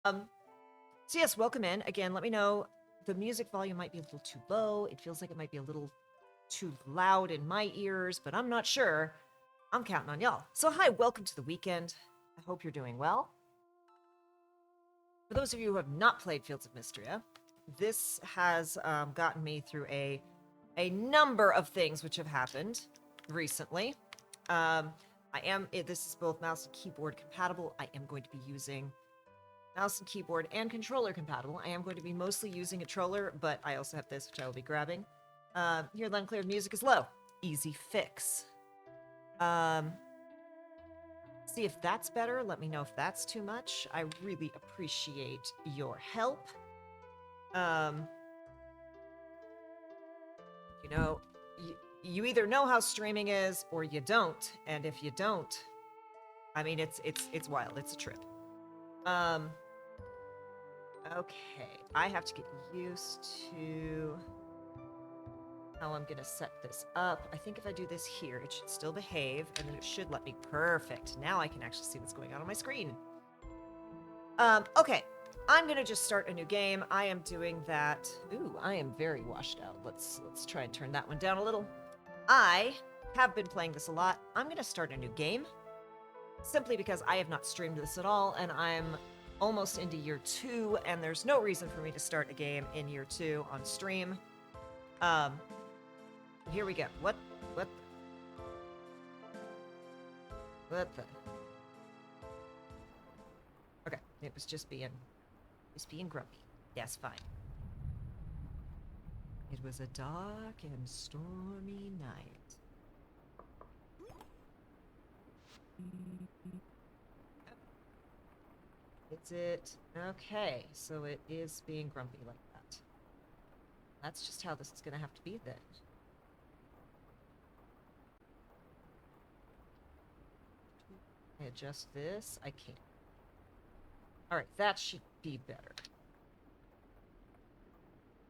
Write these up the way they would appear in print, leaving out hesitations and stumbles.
Um, so yes, welcome in. Again, let me know. The music volume might be a little too low. It feels like it might be a little too loud in my ears, but I'm not sure. I'm counting on y'all. So hi, welcome to the weekend. I hope you're doing well. For those of you who have not played Fields of Mistria, this has gotten me through a number of things which have happened recently. This is both mouse and keyboard compatible. I am going to be using mouse and keyboard and controller compatible. I am going to be mostly using a controller, but I also have this, which I will be grabbing. Here, Unclear, music is low. Easy fix. See if that's better. Let me know if that's too much. I really appreciate your help. Um, you know, you either know how streaming is or you don't, and if you don't, I mean, it's wild. It's a trip. Okay, I have to get used to how I'm gonna set this up. I think if I do this here, it should still behave, and then it should let me. Perfect. Now I can actually see what's going on my screen. Okay. I'm gonna just start a new game. I am doing that. Ooh, I am very washed out. Let's try and turn that one down a little. I have been playing this a lot. I'm gonna start a new game. Simply because I have not streamed this at all, and I'm almost into year 2, and there's no reason for me to start a game in year 2 on stream. Here we go. What the? Okay, it was just being grumpy. Yes, fine. It was a dark and stormy night. Is it? Okay, so it is being grumpy like that. That's just how this is gonna have to be then. I adjust this. I can't. Alright, that should be better.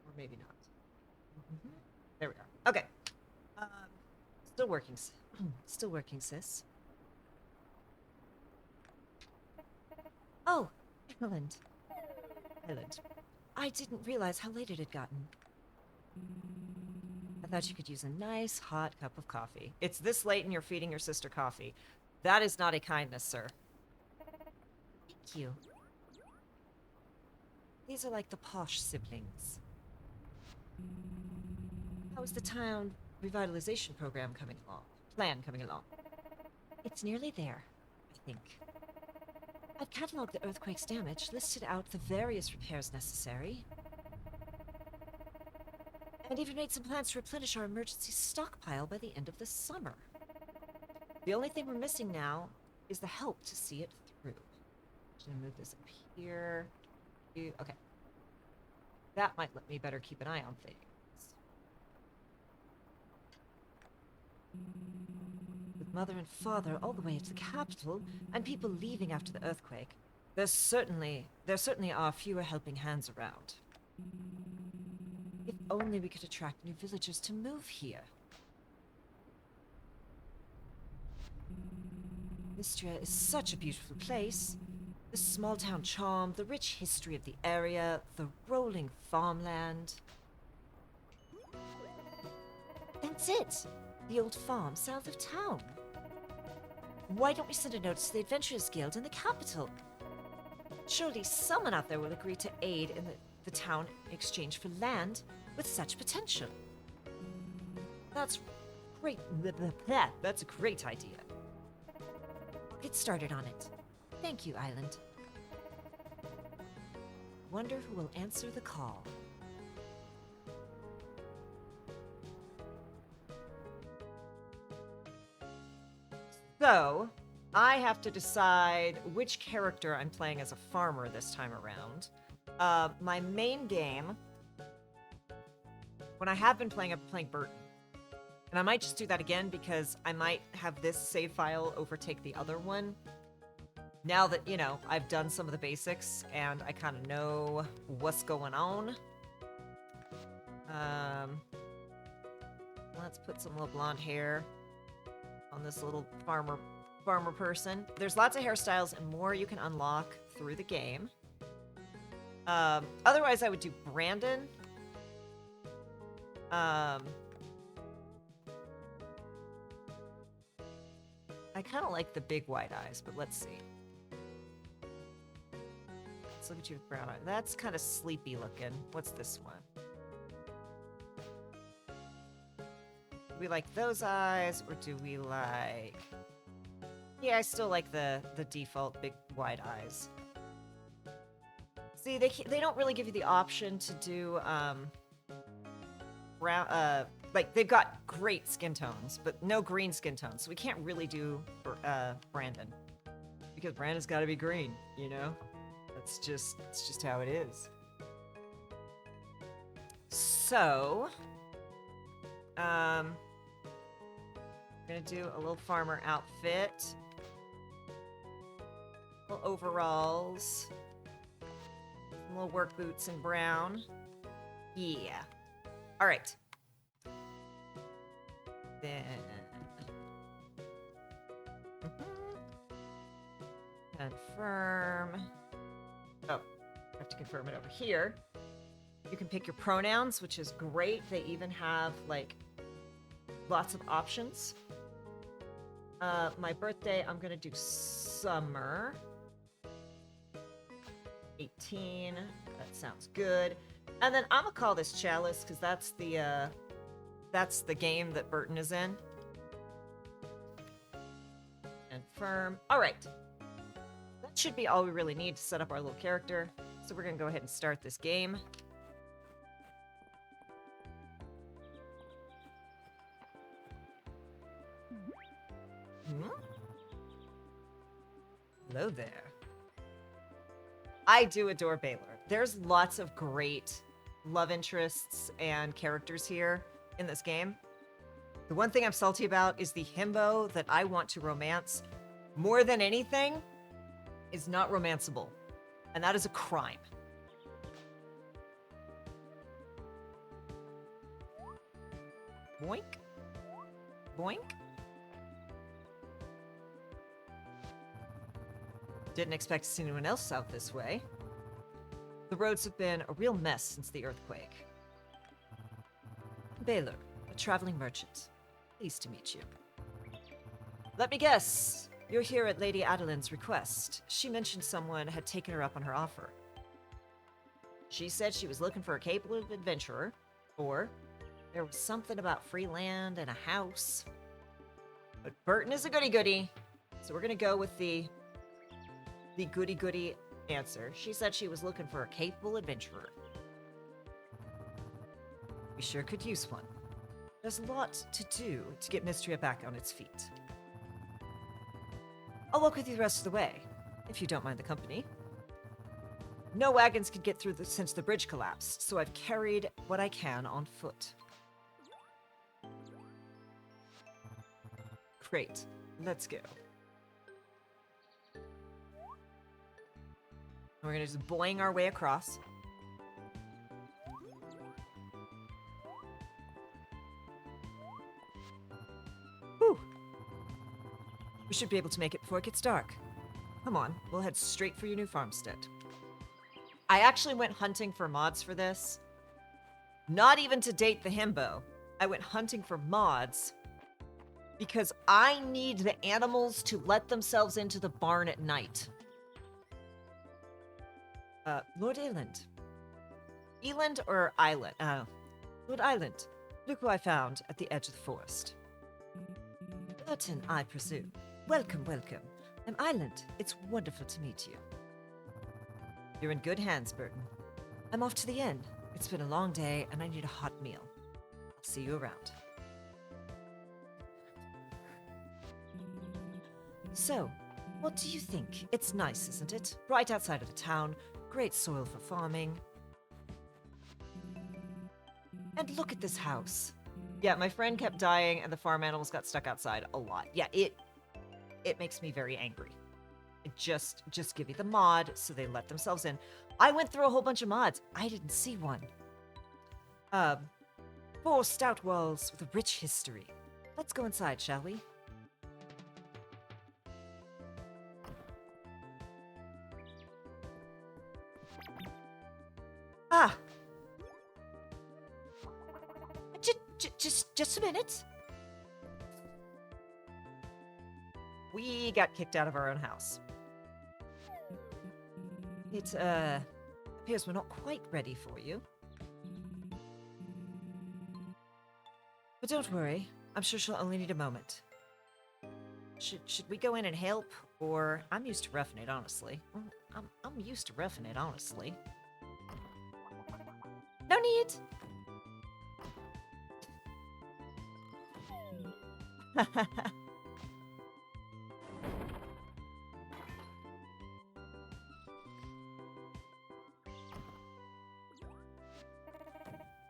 Or maybe not. There we are. Okay. Still working. Still working, sis. Oh, Ireland. Ireland. I didn't realize how late it had gotten. I thought you could use a nice hot cup of coffee. It's this late and you're feeding your sister coffee. That is not a kindness, sir. Thank you. These are like the posh siblings. How is the town revitalization program coming along? Plan coming along? It's nearly there, I think. I've catalogued the earthquake's damage, listed out the various repairs necessary, and even made some plans to replenish our emergency stockpile by the end of the summer. The only thing we're missing now is the help to see it through. I'm gonna move this up here. Okay. That might let me better keep an eye on things. With mother and father all the way to the capital, and people leaving after the earthquake, there certainly are fewer helping hands around. If only we could attract new villagers to move here. Mistria is such a beautiful place. The small town charm, the rich history of the area, the rolling farmland. That's it! The old farm south of town. Why don't we send a notice to the Adventurers Guild in the capital? Surely someone out there will agree to aid in the town in exchange for land with such potential. That's great. That's a great idea. I'll get started on it. Thank you, Island. Wonder who will answer the call. So, I have to decide which character I'm playing as a farmer this time around. My main game, when I have been playing, I've been playing Burton. And I might just do that again because I might have this save file overtake the other one. Now that, you know, I've done some of the basics and I kind of know what's going on. Let's put some little blonde hair on this little farmer person. There's lots of hairstyles and more you can unlock through the game. Otherwise, I would do Brandon. I kind of like the big white eyes, but let's see. Let's look at you with brown eyes. That's kind of sleepy looking. What's this one? Do we like those eyes, or do we like... Yeah, I still like the default big wide eyes. See, they don't really give you the option to do brown. Like they've got great skin tones, but no green skin tones, so we can't really do Brandon because Brandon's got to be green. You know, it's just how it is. So, I'm gonna do a little farmer outfit. Little overalls, some little work boots in brown. Yeah. All right. Then confirm. Oh, I have to confirm it over here. You can pick your pronouns, which is great. They even have like lots of options. My birthday, I'm gonna do summer. 18. That sounds good. And then I'm gonna call this Chalice because that's the game that Burton is in. Confirm. All right. That should be all we really need to set up our little character. So we're gonna go ahead and start this game. Hello there. I do adore Baylor. There's lots of great love interests and characters here in this game. The one thing I'm salty about is the himbo that I want to romance more than anything is not romanceable. And that is a crime. Boink. Boink. Didn't expect to see anyone else out this way. The roads have been a real mess since the earthquake. Baylor, a traveling merchant. Pleased to meet you. Let me guess. You're here at Lady Adeline's request. She mentioned someone had taken her up on her offer. She said she was looking for a capable adventurer, or there was something about free land and a house. But Burton is a goody-goody, so we're gonna go with the goody-goody answer. She said she was looking for a capable adventurer. We sure could use one. There's a lot to do to get Mistria back on its feet. I'll walk with you the rest of the way, if you don't mind the company. No wagons could get through since the bridge collapsed, so I've carried what I can on foot. Great. Let's go. We're gonna just boing our way across. Whew. We should be able to make it before it gets dark. Come on, we'll head straight for your new farmstead. I actually went hunting for mods for this. Not even to date the himbo. I went hunting for mods because I need the animals to let themselves into the barn at night. Lord Eland. Eland or Island? Lord Island. Look who I found at the edge of the forest. Burton, I presume. Welcome, welcome. I'm Island. It's wonderful to meet you. You're in good hands, Burton. I'm off to the inn. It's been a long day, and I need a hot meal. I'll see you around. So, what do you think? It's nice, isn't it? Right outside of the town. Great soil for farming. And look at this house. Yeah, my friend kept dying and the farm animals got stuck outside a lot. Yeah, it makes me very angry. Just give me the mod so they let themselves in. I went through a whole bunch of mods. I didn't see one. 4 stout walls with a rich history. Let's go inside, shall we? Ah! Just a minute. We got kicked out of our own house. It, appears we're not quite ready for you. But don't worry. I'm sure she'll only need a moment. Should we go in and help? Or... I'm used to roughing it, honestly. I'm used to roughing it, honestly. No need!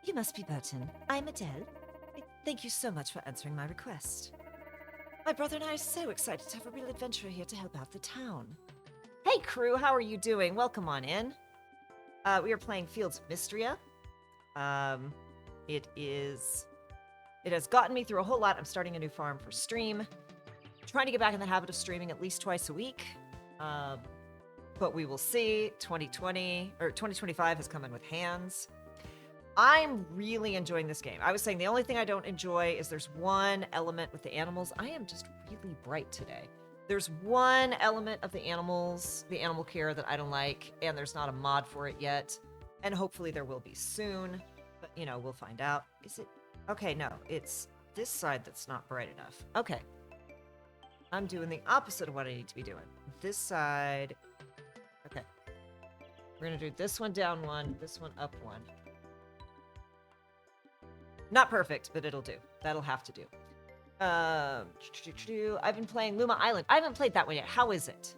You must be Burton. I'm Adele. Thank you so much for answering my request. My brother and I are so excited to have a real adventurer here to help out the town. Hey crew, how are you doing? Welcome on in. We are playing Fields of Mistria. It has gotten me through a whole lot. I'm starting a new farm for stream. Trying to get back in the habit of streaming at least twice a week. But we will see. 2025 has come in with hands. I'm really enjoying this game. I was saying the only thing I don't enjoy is there's one element with the animals. I am just really bright today. There's one element of the animals, the animal care that I don't like, and there's not a mod for it yet. And hopefully there will be soon. But, you know, we'll find out. Is it? Okay, no. It's this side that's not bright enough. Okay. I'm doing the opposite of what I need to be doing. This side. Okay. We're going to do this one down one, this one up one. Not perfect, but it'll do. That'll have to do. I've been playing Luma Island. I haven't played that one yet. How is it?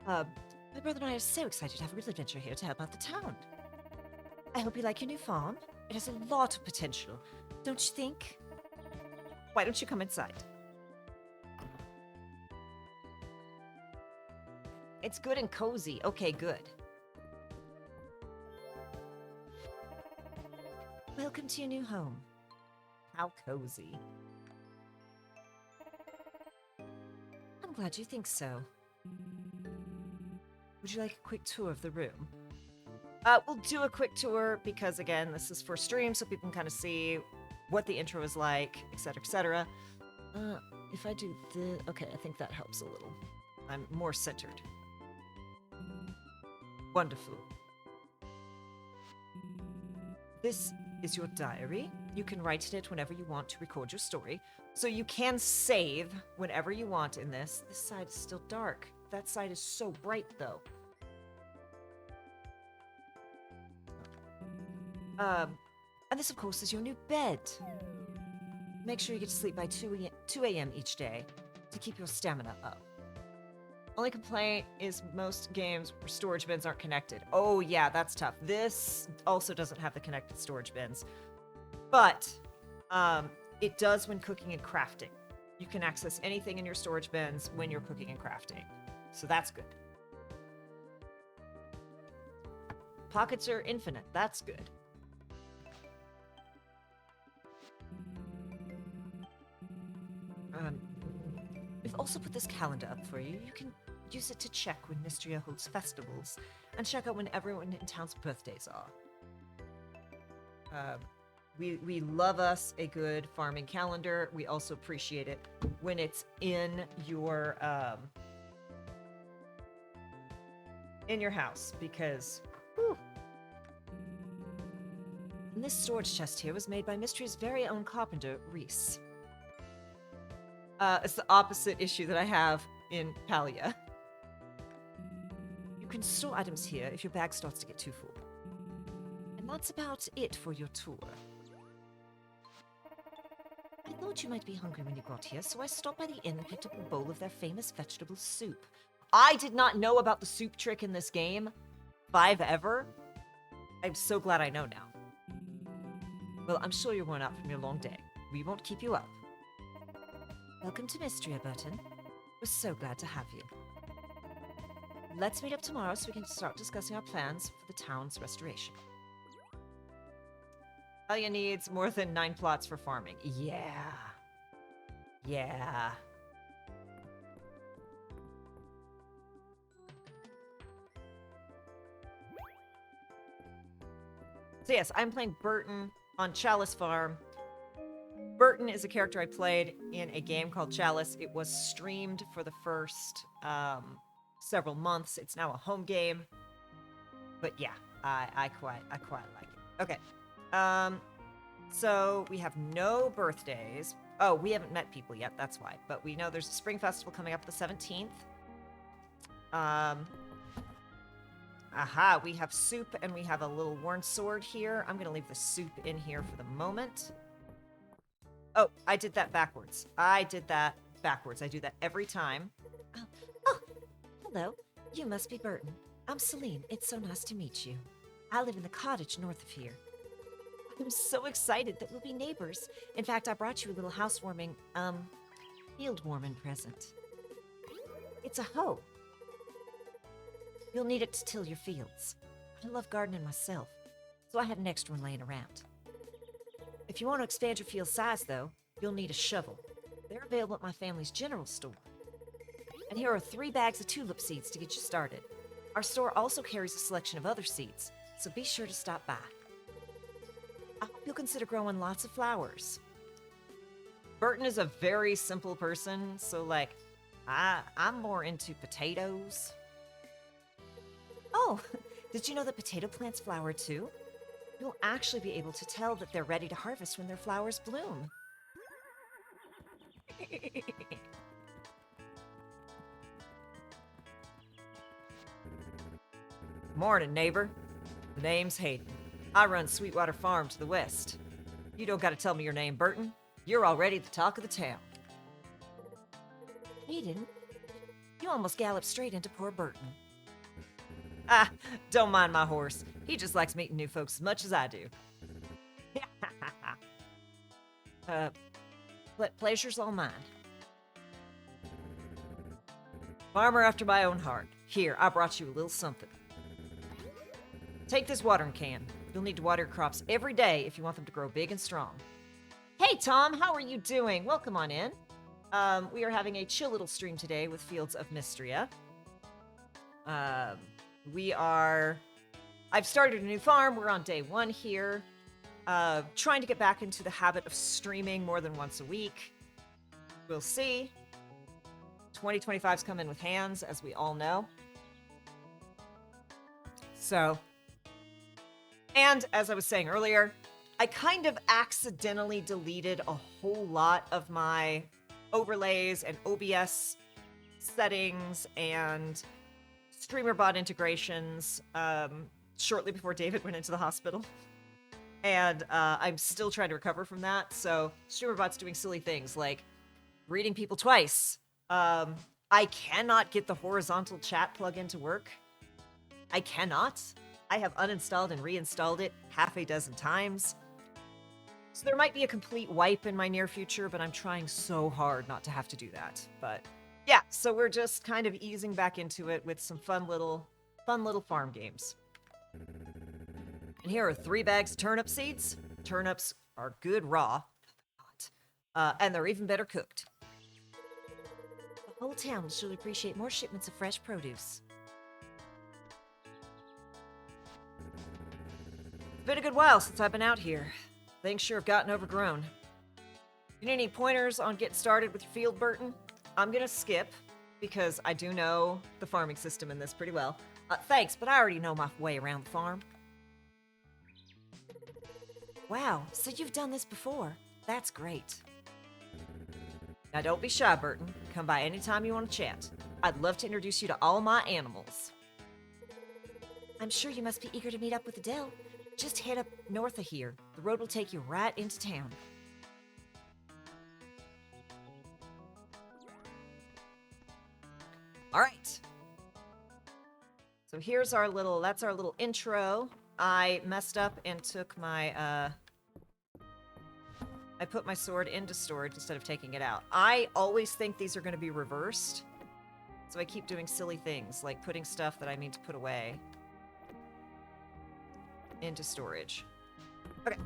My brother and I are so excited to have a real adventure here to help out the town. I hope you like your new farm. It has a lot of potential, don't you think? Why don't you come inside? It's good and cozy. Okay, good. Welcome to your new home. How cozy. I'm glad you think so. Would you like a quick tour of the room? We'll do a quick tour because, again, this is for stream, so people can kind of see what the intro is like, etc., etc. If I do the... Okay, I think that helps a little. I'm more centered. Wonderful. This is your diary. You can write in it whenever you want to record your story. So you can save whenever you want in this. This side is still dark. That side is so bright, though. And this, of course, is your new bed. Make sure you get to sleep by 2 a.m. each day to keep your stamina up. Only complaint is most games where storage bins aren't connected. Oh yeah, that's tough. This also doesn't have the connected storage bins. But it does when cooking and crafting. You can access anything in your storage bins when you're cooking and crafting. So that's good. Pockets are infinite. That's good. We've also put this calendar up for you. You can use it to check when Mistria holds festivals and check out when everyone in town's birthdays are. We love us a good farming calendar. We also appreciate it when it's in your house because whew. And this storage chest here was made by Mistria's very own carpenter, Reese. It's the opposite issue that I have in Palia. You can store items here if your bag starts to get too full. And that's about it for your tour. I thought you might be hungry when you got here, so I stopped by the inn and picked up a bowl of their famous vegetable soup. I did not know about the soup trick in this game. If I've ever. I'm so glad I know now. Well, I'm sure you're worn out from your long day. We won't keep you up. Welcome to Mistria, Burton. We're so glad to have you. Let's meet up tomorrow so we can start discussing our plans for the town's restoration. Alia needs more than 9 plots for farming. Yeah. Yeah. So yes, I'm playing Burton on Chalice Farm. Burton is a character I played in a game called Chalice. It was streamed for the first several months. It's now a home game. But yeah, I quite like it. Okay. So we have no birthdays. Oh, we haven't met people yet, that's why. But we know there's a spring festival coming up the 17th. Aha, we have soup and we have a little worn sword here. I'm gonna leave the soup in here for the moment. Oh, I did that backwards. I do that every time. Oh, hello. You must be Burton. I'm Celine. It's so nice to meet you. I live in the cottage north of here. I'm so excited that we'll be neighbors. In fact, I brought you a little housewarming, field warming present. It's a hoe. You'll need it to till your fields. I love gardening myself, so I have an extra one laying around. If you want to expand your field size, though, you'll need a shovel. They're available at my family's general store. And here are 3 bags of tulip seeds to get you started. Our store also carries a selection of other seeds, so be sure to stop by. I hope you'll consider growing lots of flowers. Burton is a very simple person, so like, I'm more into potatoes. Oh, did you know that potato plants flower too? You'll actually be able to tell that they're ready to harvest when their flowers bloom. Morning, neighbor. The name's Hayden. I run Sweetwater Farm to the west. You don't gotta tell me your name, Burton. You're already the talk of the town. Hayden? You almost galloped straight into poor Burton. Ah, don't mind my horse. He just likes meeting new folks as much as I do. Pleasure's all mine. Farmer after my own heart. Here, I brought you a little something. Take this watering can. You'll need to water your crops every day if you want them to grow big and strong. Hey, Tom, how are you doing? Welcome on in. We are having a chill little stream today with Fields of Mistria. I've started a new farm. We're on day 1 here. Trying to get back into the habit of streaming more than once a week. We'll see. 2025's come in with hands, as we all know. So, and as I was saying earlier, I kind of accidentally deleted a whole lot of my overlays and OBS settings and streamer bot integrations shortly before David went into the hospital. And I'm still trying to recover from that. So StreamerBot's doing silly things like reading people twice. I cannot get the horizontal chat plugin to work. I cannot. I have uninstalled and reinstalled it half a dozen times. So there might be a complete wipe in my near future, but I'm trying so hard not to have to do that. But yeah, so we're just kind of easing back into it with some fun little farm games. And here are 3 bags of turnip seeds. Turnips are good raw, and they're even better cooked. The whole town will surely appreciate more shipments of fresh produce. It's been a good while since I've been out here. Things sure have gotten overgrown. You need any pointers on getting started with your field, Burton? I'm gonna skip, because I do know the farming system in this pretty well. Thanks, but I already know my way around the farm. Wow, so you've done this before. That's great. Now don't be shy, Burton. Come by anytime you want to chat. I'd love to introduce you to all my animals. I'm sure you must be eager to meet up with Adele. Just head up north of here. The road will take you right into town. All right. So here's our that's our little intro. I messed up and took my, I put my sword into storage instead of taking it out. I always think these are going to be reversed. So I keep doing silly things, like putting stuff that I mean to put away into storage. Okay.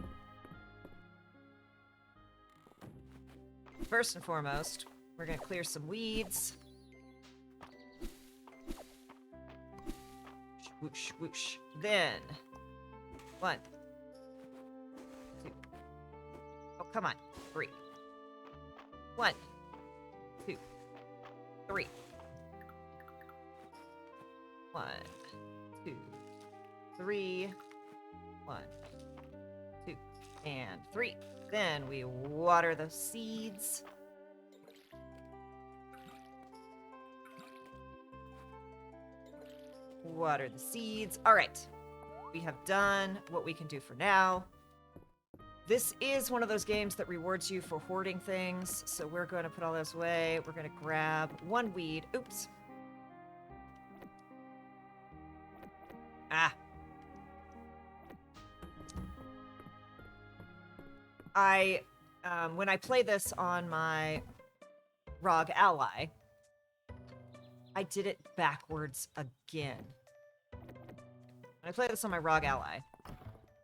First and foremost, we're going to clear some weeds. Whoosh, whoosh. Then, 1, Come on. 3. 1, 2, 3. 1, 2, 3. 1, 2, and 3. Then we water the seeds. Water the seeds. All right. We have done what we can do for now. This is one of those games that rewards you for hoarding things, so we're going to put all those away. We're going to grab 1 weed. Oops. Ah. When I play this on my ROG Ally, I did it backwards again. When I play this on my ROG Ally,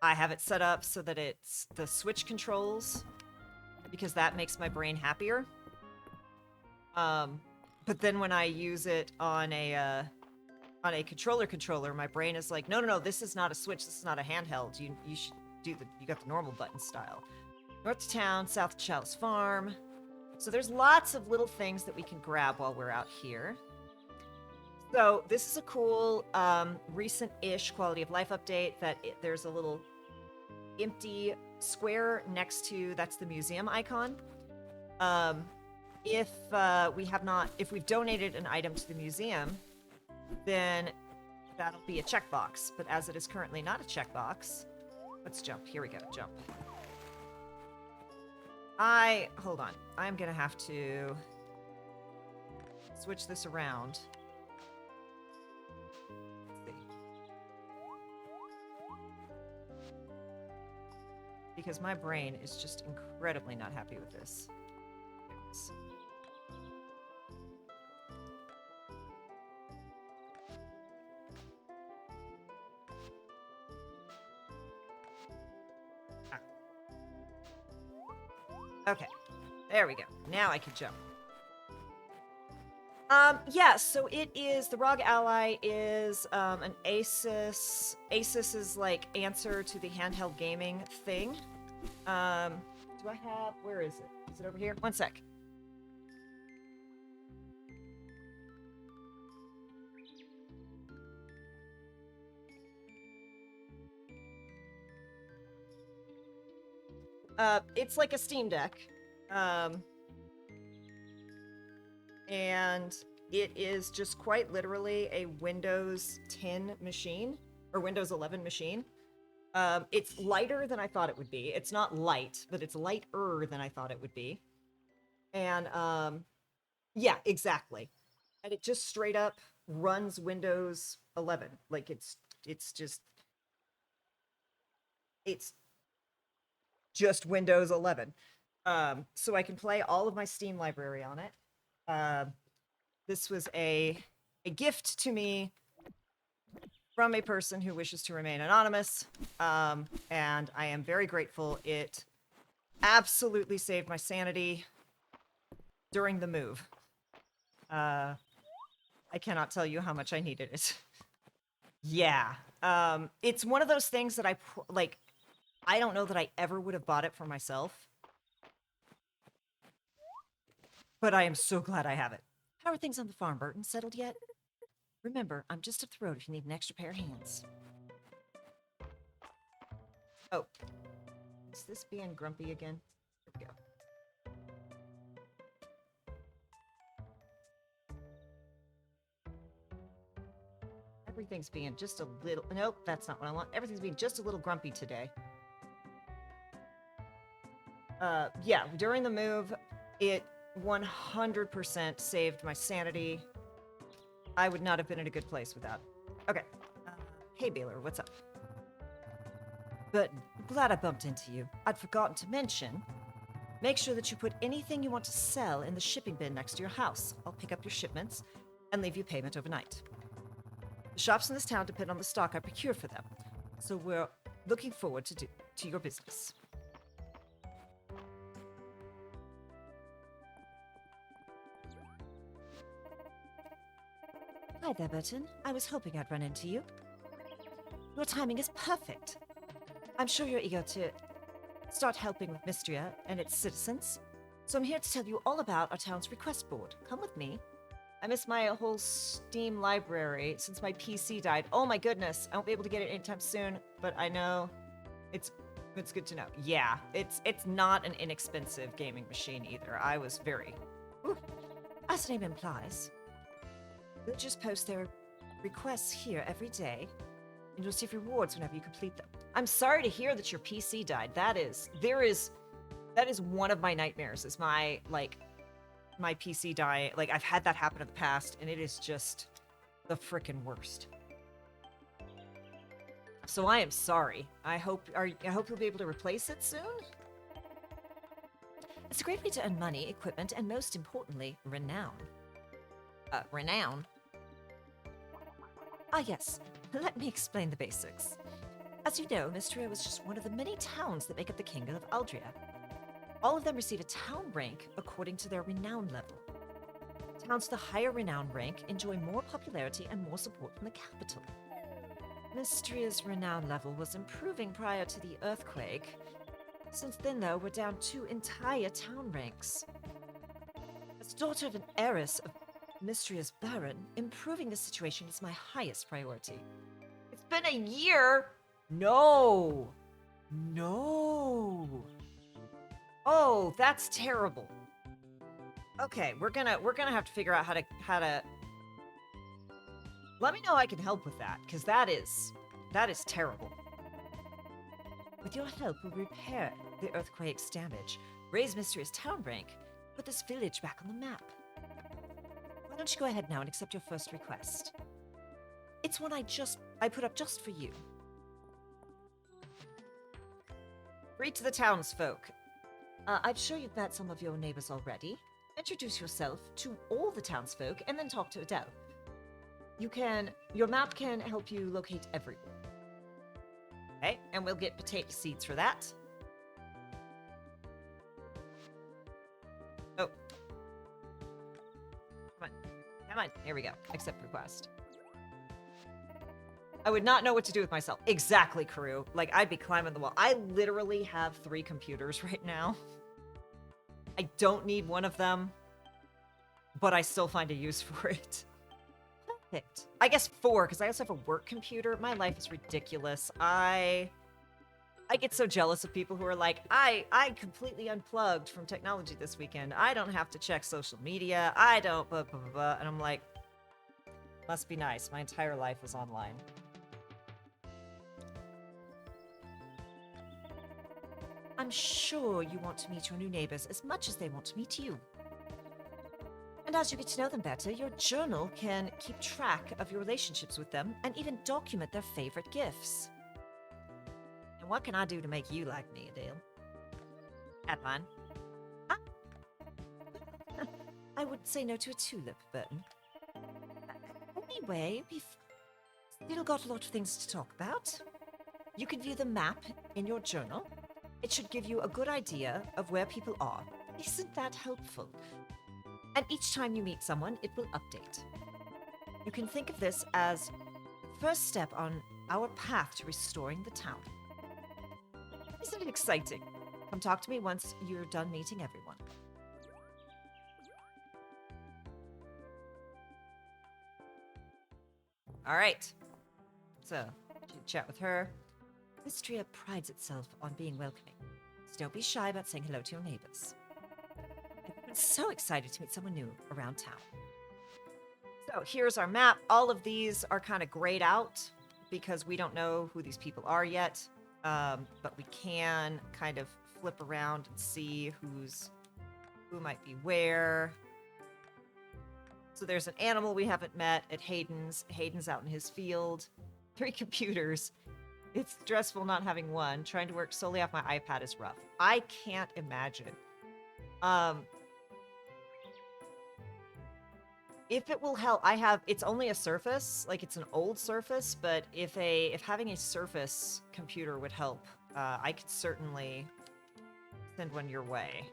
I have it set up so that it's the Switch controls, because that makes my brain happier. But then when I use it on a controller, my brain is like, no, this is not a Switch, this is not a handheld. You should you got the normal button style. North to town, south to Chalice Farm. So there's lots of little things that we can grab while we're out here. So this is a cool, recent-ish quality of life update that there's a little empty square next to, that's the museum icon. If we've donated an item to the museum, then that'll be a checkbox. But as it is currently not a checkbox, let's jump. Here we go, jump. Hold on. I'm gonna have to switch this around. Because my brain is just incredibly not happy with this. Okay, there we go. Now I can jump. Yeah, so it is, the ROG Ally is an Asus. Asus is like answer to the handheld gaming thing. Do I have, where is it? Is it over here? One sec. It's like a Steam Deck. And it is just quite literally a Windows 10 machine, or Windows 11 machine. It's lighter than I thought it would be. It's not light, but it's lighter than I thought it would be. And, yeah, exactly. And it just straight up runs Windows 11. Like, it's just Windows 11. So I can play all of my Steam library on it. This was a gift to me from a person who wishes to remain anonymous, and I am very grateful. It absolutely saved my sanity during the move. I cannot tell you how much I needed it. Yeah. It's one of those things that I don't know that I ever would have bought it for myself, but I am so glad I have it. How are things on the farm, Burton? Settled yet? Remember, I'm just up the road if you need an extra pair of hands. Oh. Is this being grumpy again? Here we go. Everything's being just a little... Nope, that's not what I want. Everything's being just a little grumpy today. Yeah, during the move, it 100% saved my sanity. I would not have been in a good place without. Okay. Hey, Baylor, what's up? But glad I bumped into you. I'd forgotten to mention, make sure that you put anything you want to sell in the shipping bin next to your house. I'll pick up your shipments and leave you payment overnight. The shops in this town depend on the stock I procure for them, so we're looking forward to your business. Hi there, Burton. I was hoping I'd run into you. Your timing is perfect. I'm sure you're eager to start helping with Mistria and its citizens. So I'm here to tell you all about our town's request board. Come with me. I missed my whole Steam library since my PC died. Oh my goodness, I won't be able to get it anytime soon, but I know it's good to know. Yeah, it's not an inexpensive gaming machine either. I was very... Ooh. As the name implies, villagers post their requests here every day, and you'll receive rewards whenever you complete them. I'm sorry to hear that your PC died. That is one of my nightmares, is my PC dying. Like, I've had that happen in the past, and it is just the frickin' worst. So I am sorry. I hope you'll be able to replace it soon. It's a great way to earn money, equipment, and most importantly, renown. Renown? Ah, yes. Let me explain the basics. As you know, Mistria was just one of the many towns that make up the Kingdom of Aldria. All of them receive a town rank according to their renown level. Towns with the higher renown rank enjoy more popularity and more support from the capital. Mistria's renown level was improving prior to the earthquake. Since then, though, we're down 2 entire town ranks. As daughter of an heiress of Mistria's Baron, improving the situation is my highest priority. It's been a year! No! No! Oh, that's terrible. Okay, we're gonna have to figure out how to... Let me know I can help with that, because that is terrible. With your help, we'll repair the earthquake's damage, raise Mistria's town rank, put this village back on the map. Why don't you go ahead now and accept your first request? It's one I put up just for you. Read to the townsfolk. I'm sure you've met some of your neighbors already. Introduce yourself to all the townsfolk and then talk to Adele. Your map can help you locate everyone. Okay, and we'll get potato seeds for that. Oh. Come on, here we go. Accept request. I would not know what to do with myself. Exactly, Karoo. Like, I'd be climbing the wall. I literally have 3 computers right now. I don't need one of them, but I still find a use for it. Perfect. I guess 4, because I also have a work computer. My life is ridiculous. I get so jealous of people who are like, I completely unplugged from technology this weekend. I don't have to check social media. I don't blah, blah, blah, blah. And I'm like, must be nice. My entire life is online. I'm sure you want to meet your new neighbors as much as they want to meet you. And as you get to know them better, your journal can keep track of your relationships with them and even document their favorite gifts. And what can I do to make you like me, Adele? Add mine. I wouldn't say no to a tulip, Burton. Anyway, we've still got a lot of things to talk about. You can view the map in your journal. It should give you a good idea of where people are. Isn't that helpful? And each time you meet someone, it will update. You can think of this as the first step on our path to restoring the town. Isn't it exciting? Come talk to me once you're done meeting everyone. All right. So, chat with her. Mistria prides itself on being welcoming, so don't be shy about saying hello to your neighbors. I'm so excited to meet someone new around town. So here's our map. All of these are kind of grayed out because we don't know who these people are yet, but we can kind of flip around and see who might be where. So there's an animal we haven't met at Hayden's. Hayden's out in his field. 3 computers. It's stressful not having one. Trying to work solely off my iPad is rough. I can't imagine. If it will help, it's only a Surface, like it's an old Surface, but if having a Surface computer would help, I could certainly send one your way.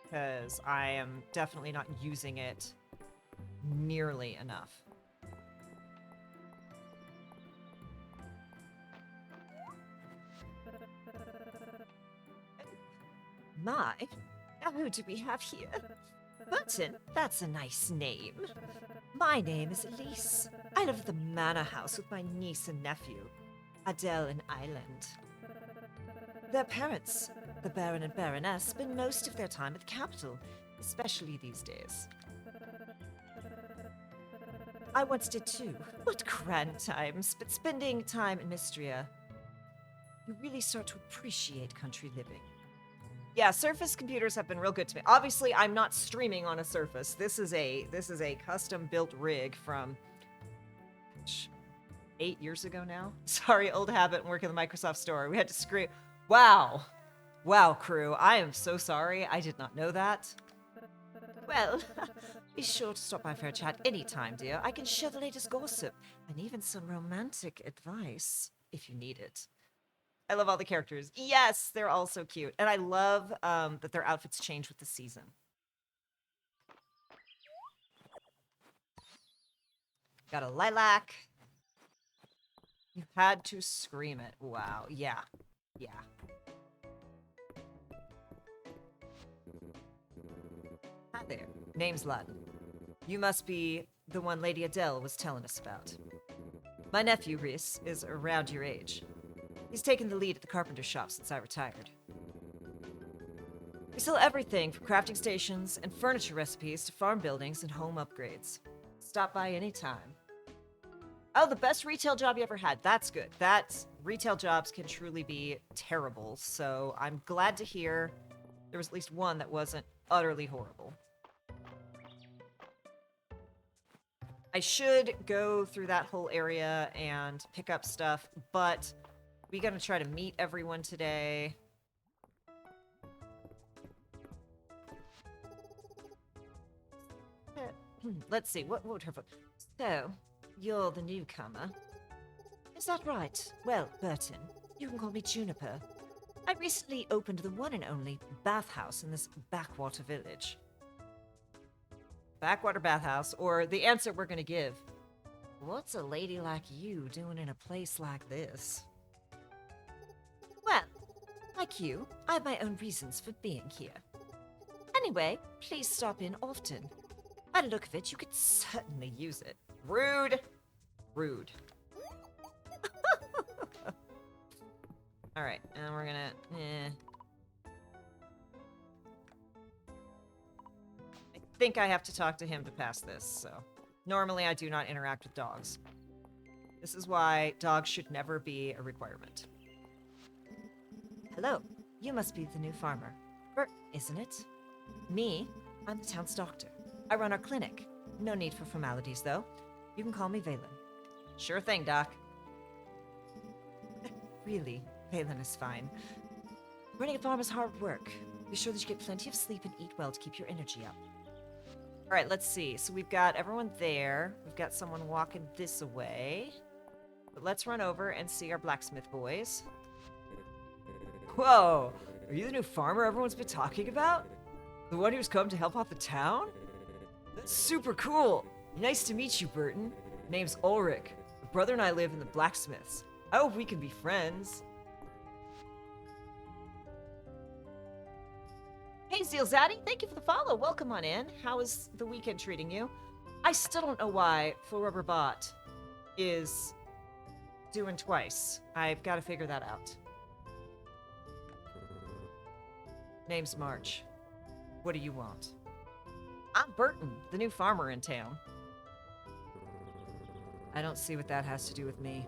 Because I am definitely not using it nearly enough. My, now who do we have here? Burton, that's a nice name. My name is Elise. I live at the manor house with my niece and nephew, Adele and Island. Their parents, the Baron and Baroness, spend most of their time at the capital, especially these days. I once did too. What grand times, but spending time in Mistria, you really start to appreciate country living. Yeah, Surface computers have been real good to me. Obviously, I'm not streaming on a Surface. This is a custom-built rig from 8 years ago now. Sorry, old habit and work in the Microsoft Store. We had to scream. Wow. Wow, crew. I am so sorry. I did not know that. Well, be sure to stop by for a chat anytime, dear. I can share the latest gossip and even some romantic advice if you need it. I love all the characters. Yes, they're all so cute. And I love that their outfits change with the season. Got a lilac. You had to scream it. Wow. Yeah. Yeah. Hi there. Name's Laden. You must be the one Lady Adele was telling us about. My nephew, Rhys, is around your age. He's taken the lead at the carpenter shop since I retired. We sell everything from crafting stations and furniture recipes to farm buildings and home upgrades. Stop by anytime. Oh, the best retail job you ever had. That's good. Retail jobs can truly be terrible, so I'm glad to hear there was at least one that wasn't utterly horrible. I should go through that whole area and pick up stuff, but we gotta try to meet everyone today. Let's see, what would her... So, you're the newcomer. Is that right? Well, Burton, you can call me Juniper. I recently opened the one and only bathhouse in this backwater village. Backwater bathhouse, or the answer we're gonna give. What's a lady like you doing in a place like this? Well, like you, I have my own reasons for being here. Anyway, please stop in often. By the look of it, you could certainly use it. Rude. Rude. Alright, and we're gonna... I think I have to talk to him to pass this, so... Normally, I do not interact with dogs. This is why dogs should never be a requirement. Hello, you must be the new farmer. Burton, isn't it? Me? I'm the town's doctor. I run our clinic. No need for formalities, though. You can call me Valen. Sure thing, Doc. Really, Valen is fine. Running a farm is hard work. Be sure that you get plenty of sleep and eat well to keep your energy up. All right, let's see. So we've got everyone there. We've got someone walking this way. But let's run over and see our blacksmith boys. Whoa! Are you the new farmer everyone's been talking about? The one who's come to help out the town? That's super cool! Nice to meet you, Burton. Name's Ulrich. My brother and I live in the blacksmiths. I hope we can be friends. Hey, Zealzaddy, thank you for the follow. Welcome on in. How is the weekend treating you? I still don't know why Full Rubber Bot is doing twice. I've got to figure that out. Name's March. What do you want? I'm Burton, the new farmer in town. I don't see what that has to do with me.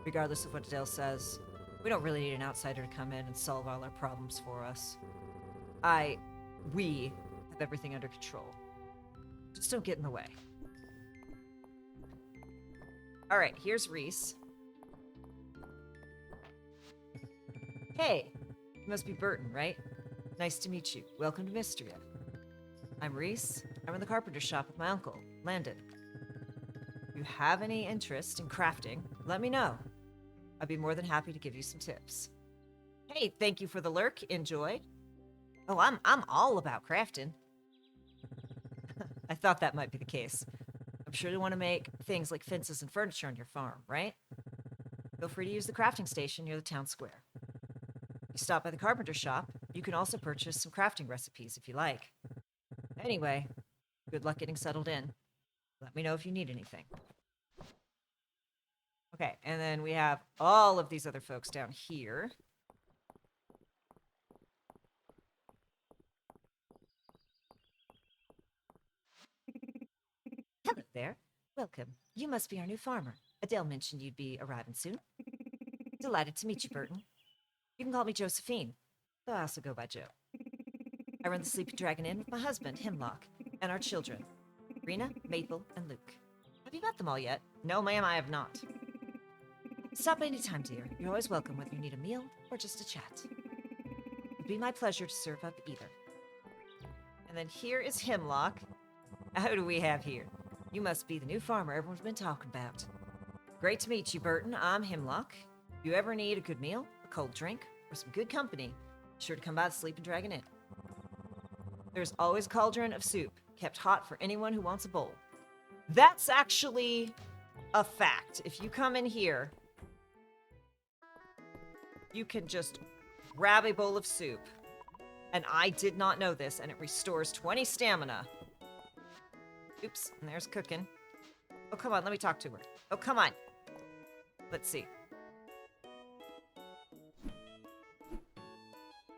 Regardless of what Adele says, we don't really need an outsider to come in and solve all our problems for us. We have everything under control. Just don't get in the way. Alright, here's Rhys. Hey, you must be Burton, right? Nice to meet you. Welcome to Mistria. I'm Rhys. I run the carpenter shop with my uncle, Landon. If you have any interest in crafting, let me know. I'd be more than happy to give you some tips. Hey, thank you for the lurk. Enjoy. Oh, I'm all about crafting. I thought that might be the case. I'm sure you want to make things like fences and furniture on your farm, right? Feel free to use the crafting station near the town square. You stop by the carpenter shop. You can also purchase some crafting recipes if you like. Anyway, good luck getting settled in. Let me know if you need anything. Okay, and then we have all of these other folks down here. Hello there. Welcome. You must be our new farmer. Adele mentioned you'd be arriving soon. Delighted to meet you, Burton. You can call me Josephine, though I also go by Joe. I run the Sleeping Dragon Inn with my husband, Hemlock, and our children, Rena, Maple, and Luke. Have you met them all yet? No, ma'am, I have not. Stop by any time, dear. You're always welcome, whether you need a meal or just a chat. It'd be my pleasure to serve up either. And then here is Hemlock. Who do we have here? You must be the new farmer everyone's been talking about. Great to meet you, Burton. I'm Hemlock. If you ever need a good meal, a cold drink, or some good company, be sure to come by the Sleeping Dragon Inn. There's always a cauldron of soup, kept hot for anyone who wants a bowl. That's actually a fact. If you come in here, you can just grab a bowl of soup. And I did not know this, and it restores 20 stamina. Oops, and there's cooking. Oh, come on, let me talk to her. Oh, come on. Let's see.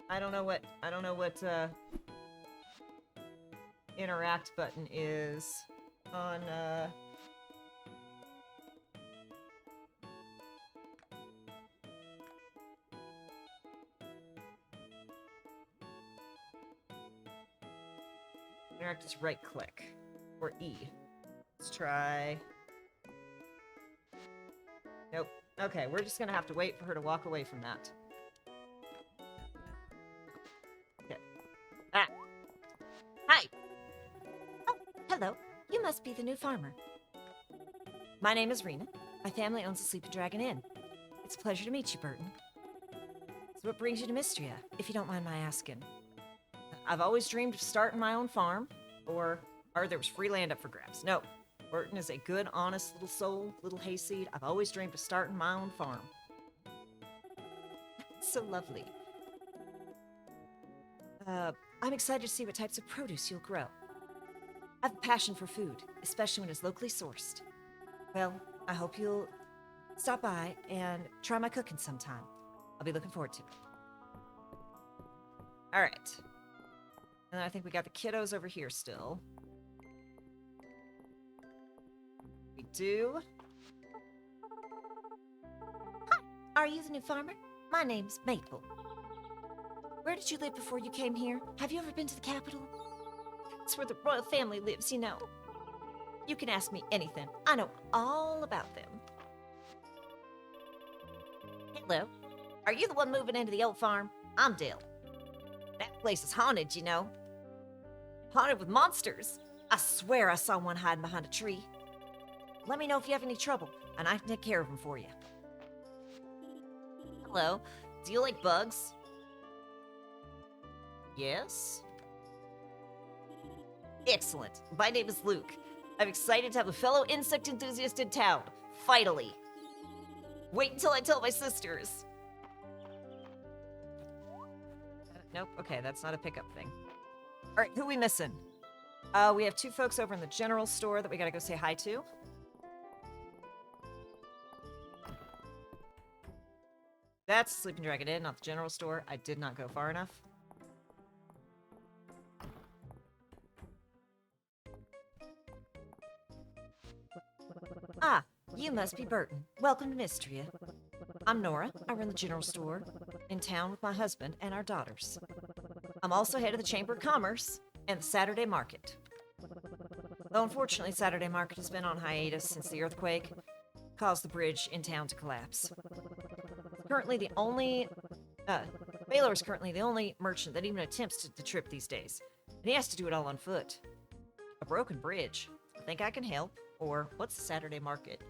I don't know what interact button is on, interact is right click. Or E. Let's try. Nope. Okay, we're just gonna have to wait for her to walk away from that. Okay. Ah! Hi! Oh, hello. You must be the new farmer. My name is Rena. My family owns the Sleeping Dragon Inn. It's a pleasure to meet you, Burton. So what brings you to Mistria, if you don't mind my asking? I've always dreamed of starting my own farm, or there was free land up for grabs. No, Burton is a good, honest little soul, little hayseed. I've always dreamed of starting my own farm. So lovely. I'm excited to see what types of produce you'll grow. I have a passion for food, especially when it's locally sourced. Well, I hope you'll stop by and try my cooking sometime. I'll be looking forward to it. All right. And then I think we got the kiddos over here still. We do. Hi, are you the new farmer? My name's Maple. Where did you live before you came here? Have you ever been to the capital? It's where the royal family lives, you know. You can ask me anything. I know all about them. Hello. Are you the one moving into the old farm? I'm Dale. That place is haunted, you know. Haunted with monsters. I swear I saw one hiding behind a tree. Let me know if you have any trouble, and I can take care of them for you. Hello. Do you like bugs? Yes? Excellent. My name is Luke. I'm excited to have a fellow insect enthusiast in town. Finally. Wait until I tell my sisters. Nope. Okay, that's not a pickup thing. All right, who are we missing? We have two folks over in the general store that we gotta go say hi to. That's Sleeping Dragon Inn, not the general store. I did not go far enough. Ah, you must be Burton. Welcome to Mistria. I'm Nora. I run the general store in town with my husband and our daughters. I'm also head of the Chamber of Commerce and the Saturday Market. Though unfortunately, Saturday Market has been on hiatus since the earthquake caused the bridge in town to collapse. Currently the only... Baylor is currently the only merchant that even attempts the trip these days. And he has to do it all on foot. A broken bridge. Think I can help? Or, what's the Saturday Market?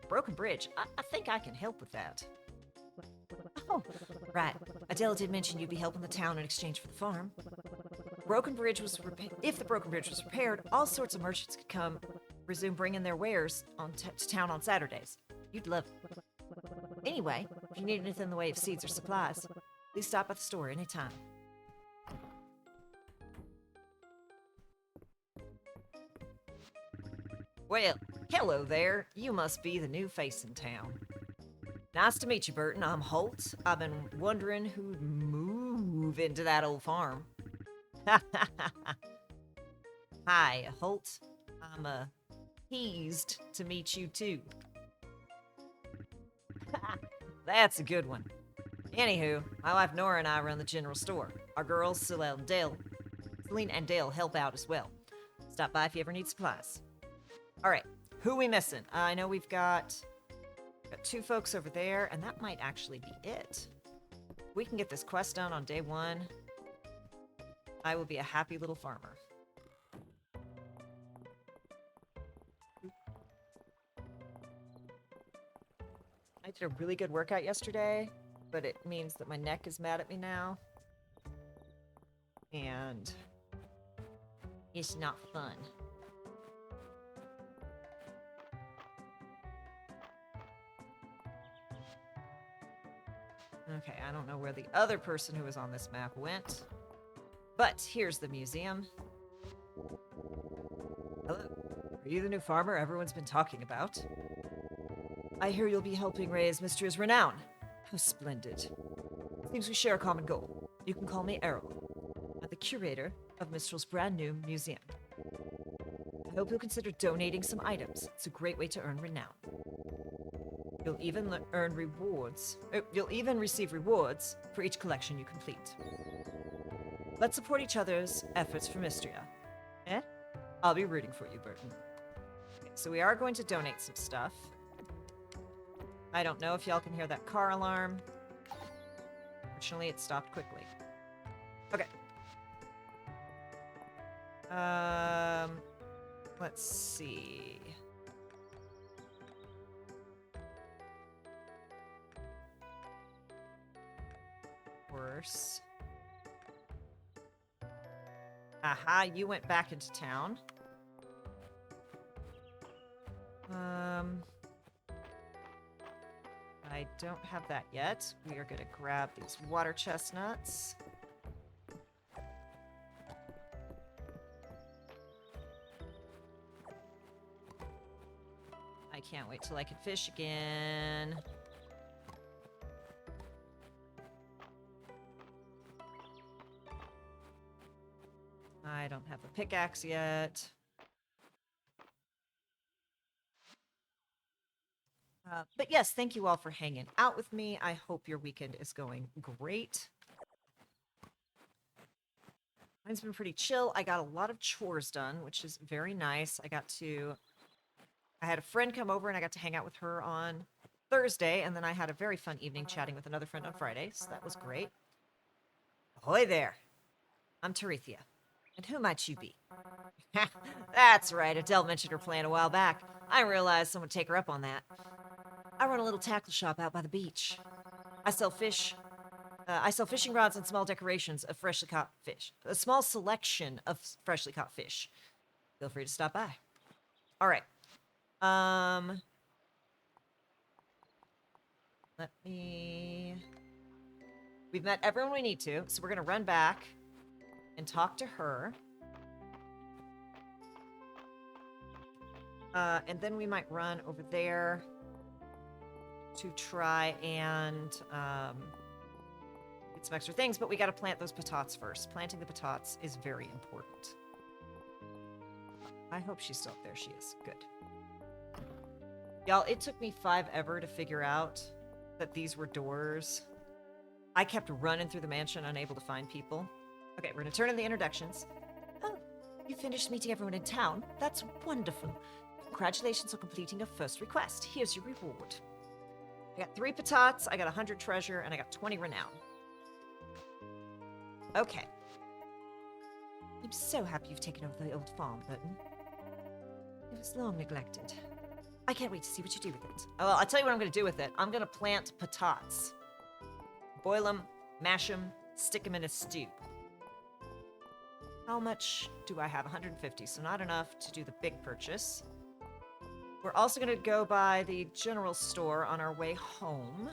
Broken bridge. I think I can help with that. Oh, right. Adele did mention you'd be helping the town in exchange for the farm. Broken bridge was if the broken bridge was repaired, all sorts of merchants could resume bringing their wares to town on Saturdays. You'd love it. Anyway, if you need anything in the way of seeds or supplies, please stop by the store anytime. Well, hello there. You must be the new face in town. Nice to meet you, Burton. I'm Holt. I've been wondering who'd move into that old farm. Hi, Holt. I'm pleased to meet you too. That's a good one. Anywho, my wife Nora and I run the general store. Our girls, Celine and Dale help out as well. Stop by if you ever need supplies. All right, who we missing? I know we've got 2 folks over there, and that might actually be it. We can get this quest done on day 1. I will be a happy little farmer. I did a really good workout yesterday, but it means that my neck is mad at me now. And it's not fun. Okay, I don't know where the other person who was on this map went. But here's the museum. Hello. Are you the new farmer everyone's been talking about? I hear you'll be helping raise Mistria's renown. How splendid. Seems we share a common goal. You can call me Errol. I'm the curator of Mistral's brand new museum. I hope you'll consider donating some items. It's a great way to earn renown. You'll even earn rewards. You'll even receive rewards for each collection you complete. Let's support each other's efforts for Mistria. Eh? I'll be rooting for you, Burton. Okay, so we are going to donate some stuff. I don't know if y'all can hear that car alarm. Fortunately, it stopped quickly. Okay. Let's see. Worse. Aha, you went back into town. I don't have that yet. We are going to grab these water chestnuts. I can't wait till I can fish again. I don't have a pickaxe yet. But yes, thank you all for hanging out with me. I hope your weekend is going great. Mine's been pretty chill. I got a lot of chores done, which is very nice. I had a friend come over and I got to hang out with her on Thursday, and then I had a very fun evening chatting with another friend on Friday, so that was great. Ahoy there. I'm Terethia. And who might you be? That's right, Adele mentioned her plan a while back. I realized someone would take her up on that. I run a little tackle shop out by the beach. I sell fishing rods and small decorations of freshly caught fish. A small selection of freshly caught fish. Feel free to stop by. All right. We've met everyone we need to, so we're gonna run back and talk to her. And then we might run over there to try and get some extra things, but we gotta plant those patatas first. Planting the patatas is very important. I hope she's still up there. She is. Good. Y'all, it took me 5 ever to figure out that these were doors. I kept running through the mansion, unable to find people. Okay, we're gonna turn in the introductions. Oh, you finished meeting everyone in town? That's wonderful. Congratulations on completing your first request. Here's your reward. I got 3 patatas, I got 100 treasure, and I got 20 renown. Okay. I'm so happy you've taken over the old farm, Burton. It was long neglected. I can't wait to see what you do with it. Oh, well, I'll tell you what I'm going to do with it. I'm going to plant patatas. Boil them, mash them, stick them in a stew. How much do I have? 150, so not enough to do the big purchase. We're also going to go by the general store on our way home.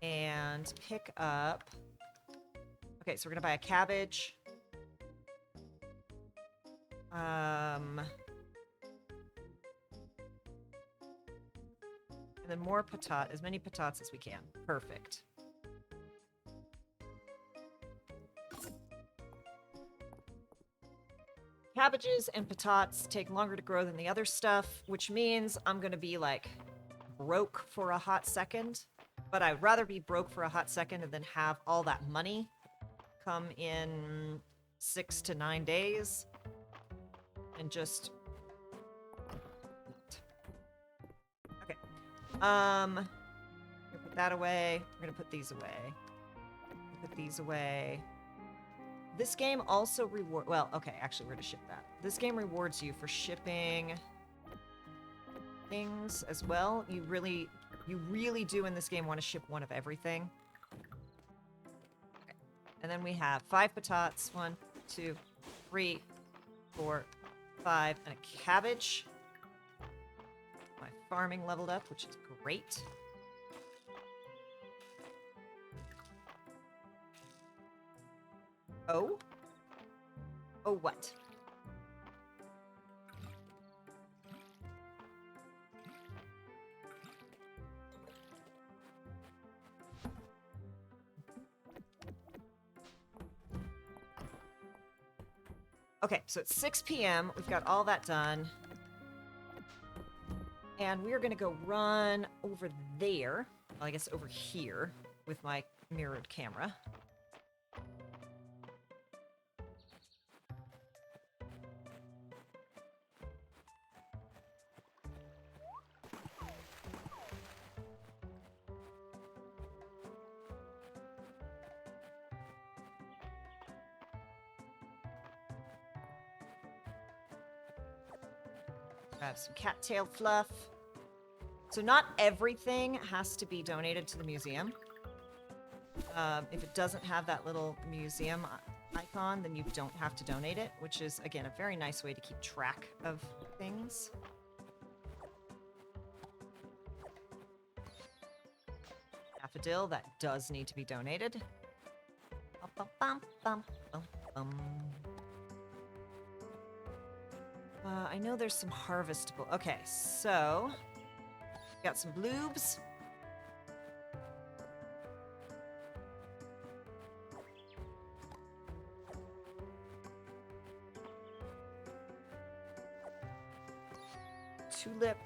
And pick up... Okay, so we're going to buy a cabbage. And then more patat, as many patats as we can. Perfect. Cabbages and patats take longer to grow than the other stuff, which means I'm going to be, like, broke for a hot second. But I'd rather be broke for a hot second and then have all that money come in 6 to 9 days. And just... Okay. We're gonna put that away. We're gonna put these away. Put these away. This game also reward... Well, okay, actually, we're gonna ship that. This game rewards you for shipping things as well. You really do in this game want to ship one of everything. Okay. And then we have 5 patats. 1, 2, 3, 4, 5, and a cabbage. My farming leveled up, which is great. Oh? Oh, what? Okay, so it's 6 p.m. We've got all that done. And we're going to go run over there. Well, I guess over here with my mirrored camera. Grab some cattail fluff. So not everything has to be donated to the museum. If it doesn't have that little museum icon, then you don't have to donate it, which is, again, a very nice way to keep track of things. Daffodil, that does need to be donated. Bum, bum, bum, bum, bum. I know there's some harvestable. Okay, so got some bloobs. Tulip.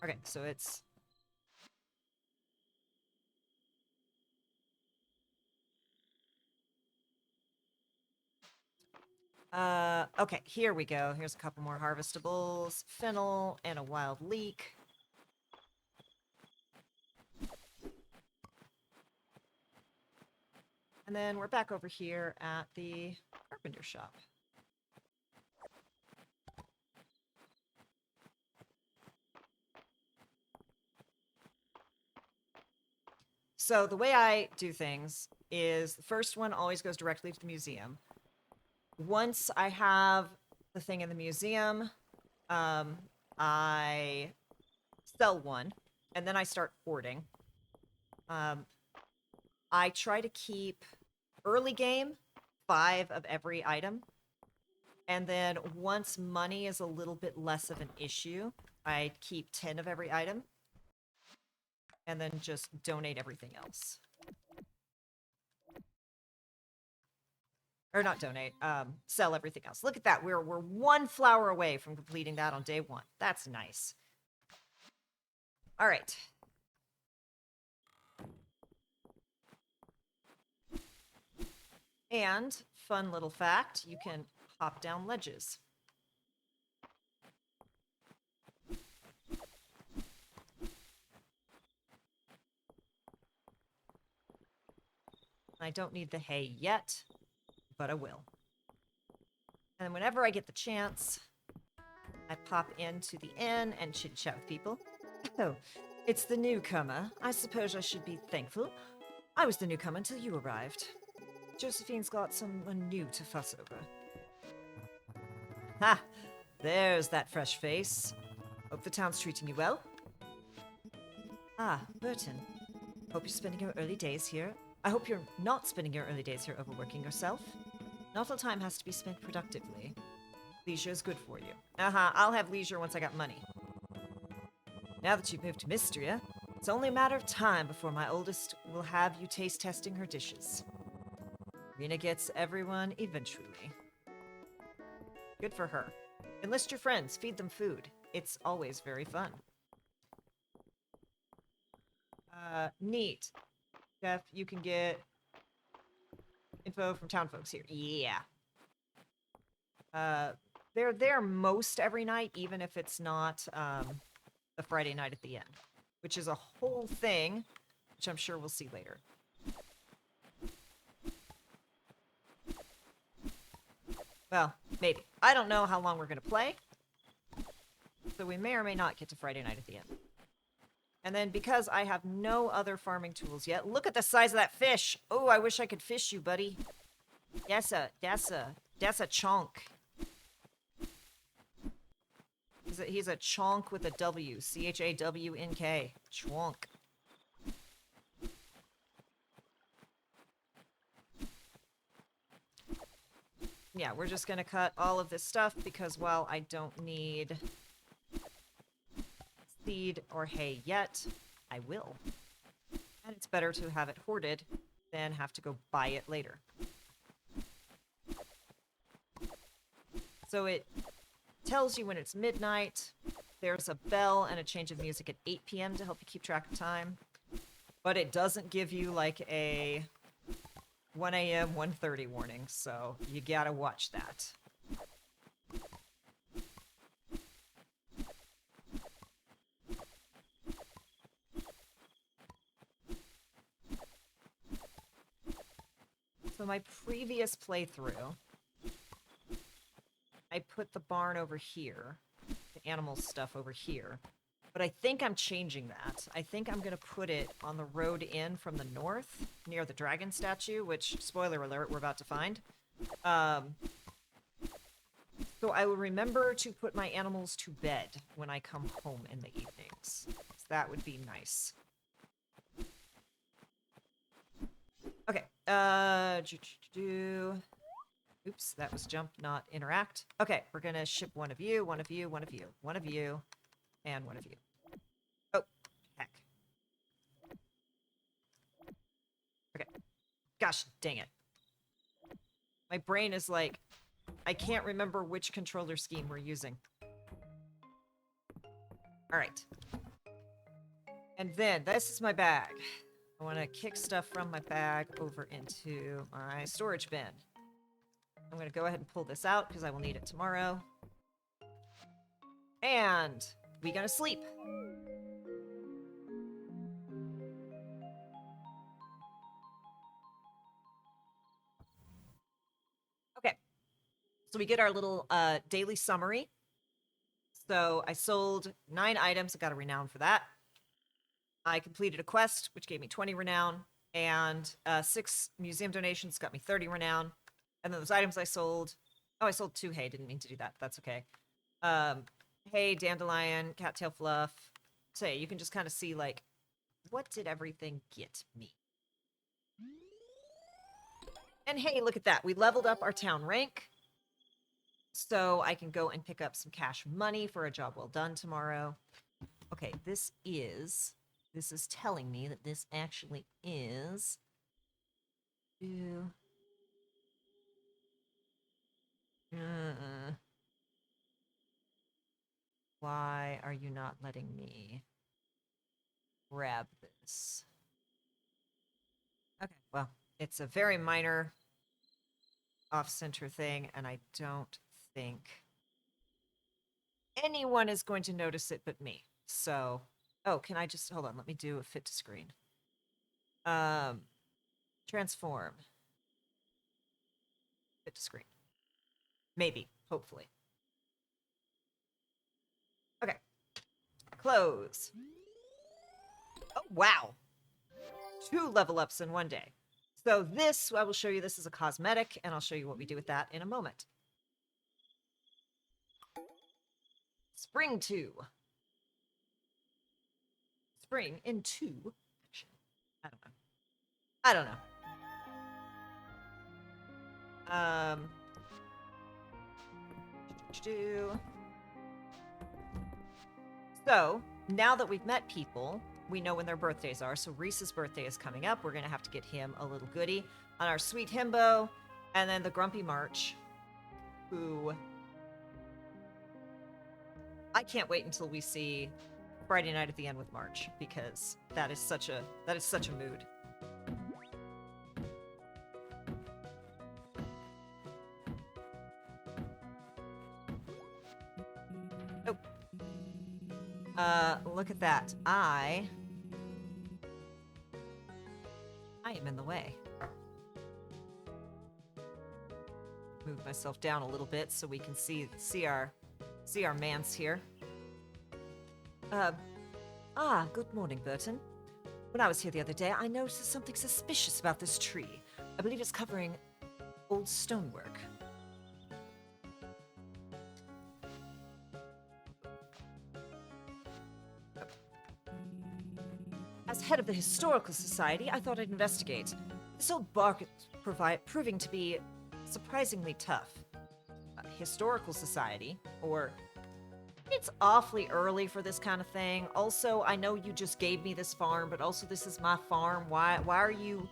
Okay, so it's... okay, here we go. Here's a couple more harvestables. Fennel and a wild leek. And then we're back over here at the carpenter shop. So the way I do things is the first one always goes directly to the museum. Once I have the thing in the museum, I sell one, and then I start hoarding. I try to keep early game 5 of every item. And then once money is a little bit less of an issue, I keep 10 of every item. And then just donate everything else. Or not donate, sell everything else. Look at that. We're 1 flower away from completing that on day 1. That's nice. All right. And, fun little fact, you can hop down ledges. I don't need the hay yet, but I will. And whenever I get the chance, I pop into the inn and chit-chat with people. Oh, it's the newcomer. I suppose I should be thankful. I was the newcomer until you arrived. Josephine's got someone new to fuss over. Ha! There's that fresh face. Hope the town's treating you well. Ah, Burton. Hope you're spending your early days here. I hope you're not spending your early days here overworking yourself. Not all time has to be spent productively. Leisure is good for you. I'll have leisure once I got money. Now that you've moved to Mistria, it's only a matter of time before my oldest will have you taste testing her dishes. Rena gets everyone eventually. Good for her. Enlist your friends, feed them food. It's always very fun. Neat. Jeff, you can get info from townfolks here. Yeah. They're there most every night, even if it's not the Friday night at the end, which is a whole thing, which I'm sure we'll see later. Well, maybe. I don't know how long we're going to play, so we may or may not get to Friday night at the end. And then because I have no other farming tools yet, look at the size of that fish. Oh, I wish I could fish you, buddy. That's a chunk. He's a chonk with a W. C-H-A-W-N-K. Chonk. Yeah, we're just gonna cut all of this stuff because, well, I don't need seed or hay yet. I will. And it's better to have it hoarded than have to go buy it later. So it tells you when it's midnight. There's a bell and a change of music at 8 p.m. to help you keep track of time. But it doesn't give you like a 1 a.m., 1:30 warning, so you gotta watch that. So my previous playthrough, I put the barn over here, the animal stuff over here, but I think I'm changing that. I think I'm gonna put it on the road in from the north, near the dragon statue, which, spoiler alert, we're about to find. So I will remember to put my animals to bed when I come home in the evenings. So that would be nice. Okay, oops, that was jump, not interact. Okay, we're gonna ship one of you, one of you, one of you, one of you, and one of you. Oh, heck. Okay. Gosh, dang it. My brain is like, I can't remember which controller scheme we're using. Alright. And then, this is my bag. I want to kick stuff from my bag over into my storage bin. I'm going to go ahead and pull this out because I will need it tomorrow. And we gonna sleep. Okay. So we get our little daily summary. So I sold 9 items. I got a renown for that. I completed a quest, which gave me 20 renown. And 6 museum donations got me 30 renown. And then those items I sold... Oh, I sold 2 hay. Didn't mean to do that. That's okay. Hay, dandelion, cattail fluff. So yeah, you can just kind of see, like, what did everything get me? And hey, look at that. We leveled up our town rank. So I can go and pick up some cash money for a job well done tomorrow. Okay, this is telling me that this actually is... Why are you not letting me grab this? Okay, well, it's a very minor off-center thing, and I don't think anyone is going to notice it but me. So, oh, can I just, hold on, let me do a fit to screen. Transform. Fit to screen. Maybe, hopefully. Okay. Close. Oh, wow. 2 level ups in one day. So this, I will show you this as a cosmetic, and I'll show you what we do with that in a moment. Spring 2. Spring in 2. I don't know. I don't know. So, now that we've met people, we know when their birthdays are. So Reese's birthday is coming up. We're going to have to get him a little goodie on our sweet himbo. And then the Grumpy March, who I can't wait until we see Friday Night at the End with March, because that is such a mood. Oh. Look at that. I am in the way. Move myself down a little bit so we can see our mans here. Good morning, Burton. When I was here the other day, I noticed something suspicious about this tree. I believe it's covering old stonework. As head of the Historical Society, I thought I'd investigate. This old bark is proving to be surprisingly tough. Historical Society, or... It's awfully early for this kind of thing. Also, I know you just gave me this farm, but also this is my farm. Why are you...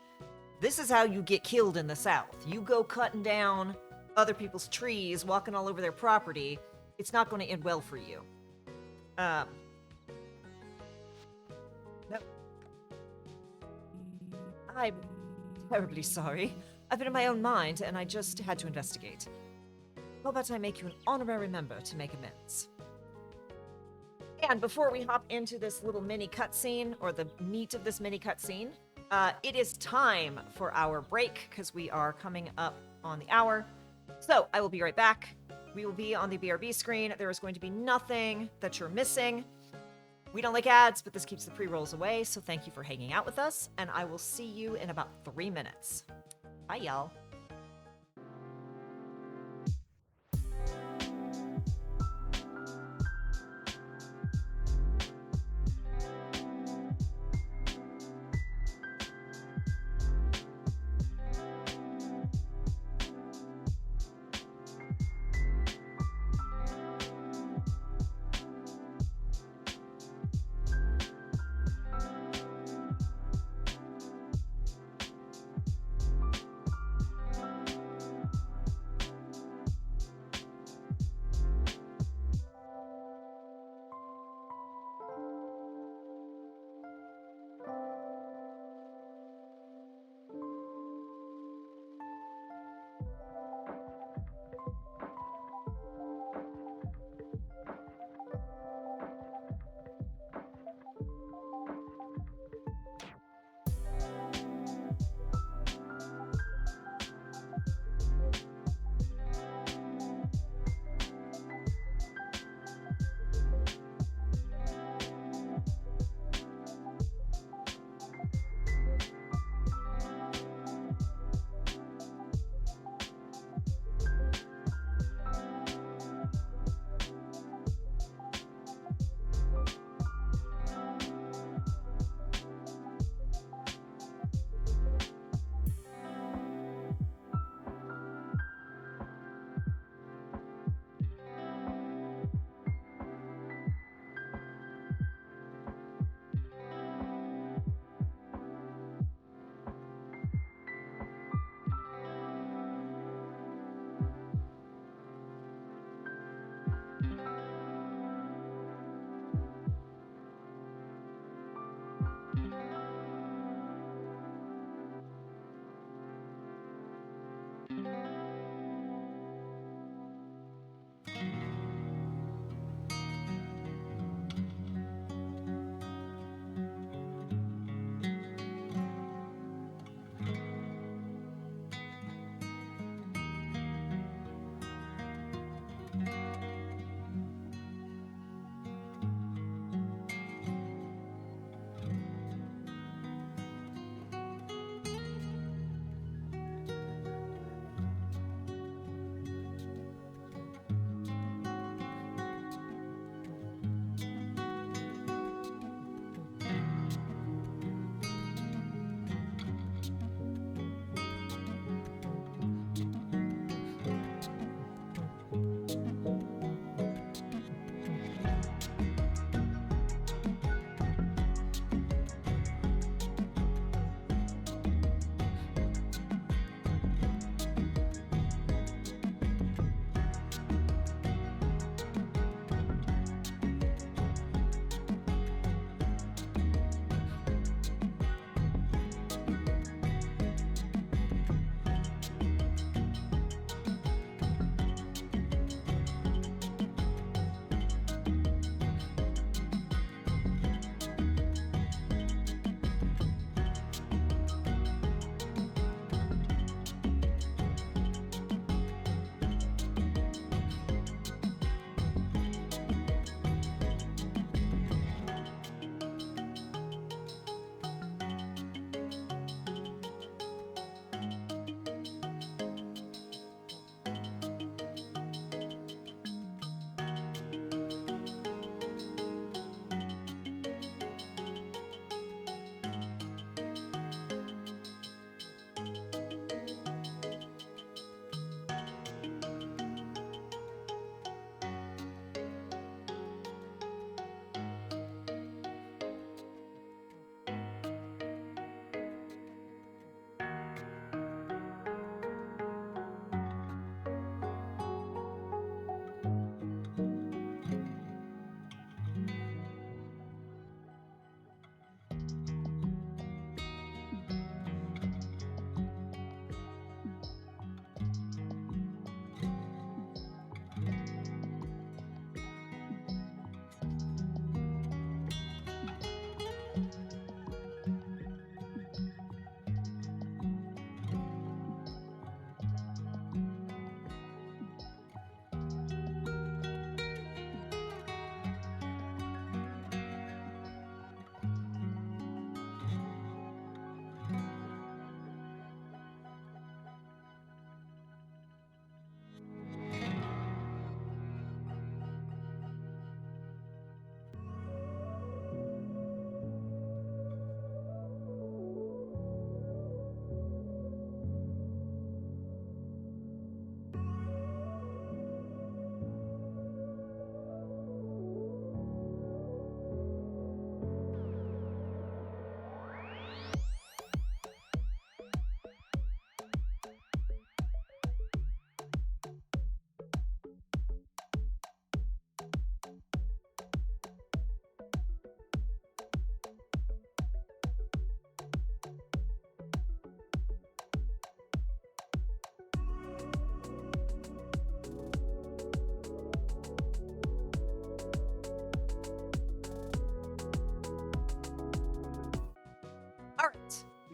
This is how you get killed in the South. You go cutting down other people's trees, walking all over their property. It's not going to end well for you. No. I'm terribly sorry. I've been in my own mind, and I just had to investigate. How about I make you an honorary member to make amends? And before we hop into this little mini cutscene, or the meat of this mini cutscene, it is time for our break, because we are coming up on the hour. So, I will be right back. We will be on the BRB screen. There is going to be nothing that you're missing. We don't like ads, but this keeps the pre-rolls away, so thank you for hanging out with us, and I will see you in about 3 minutes. Bye, y'all.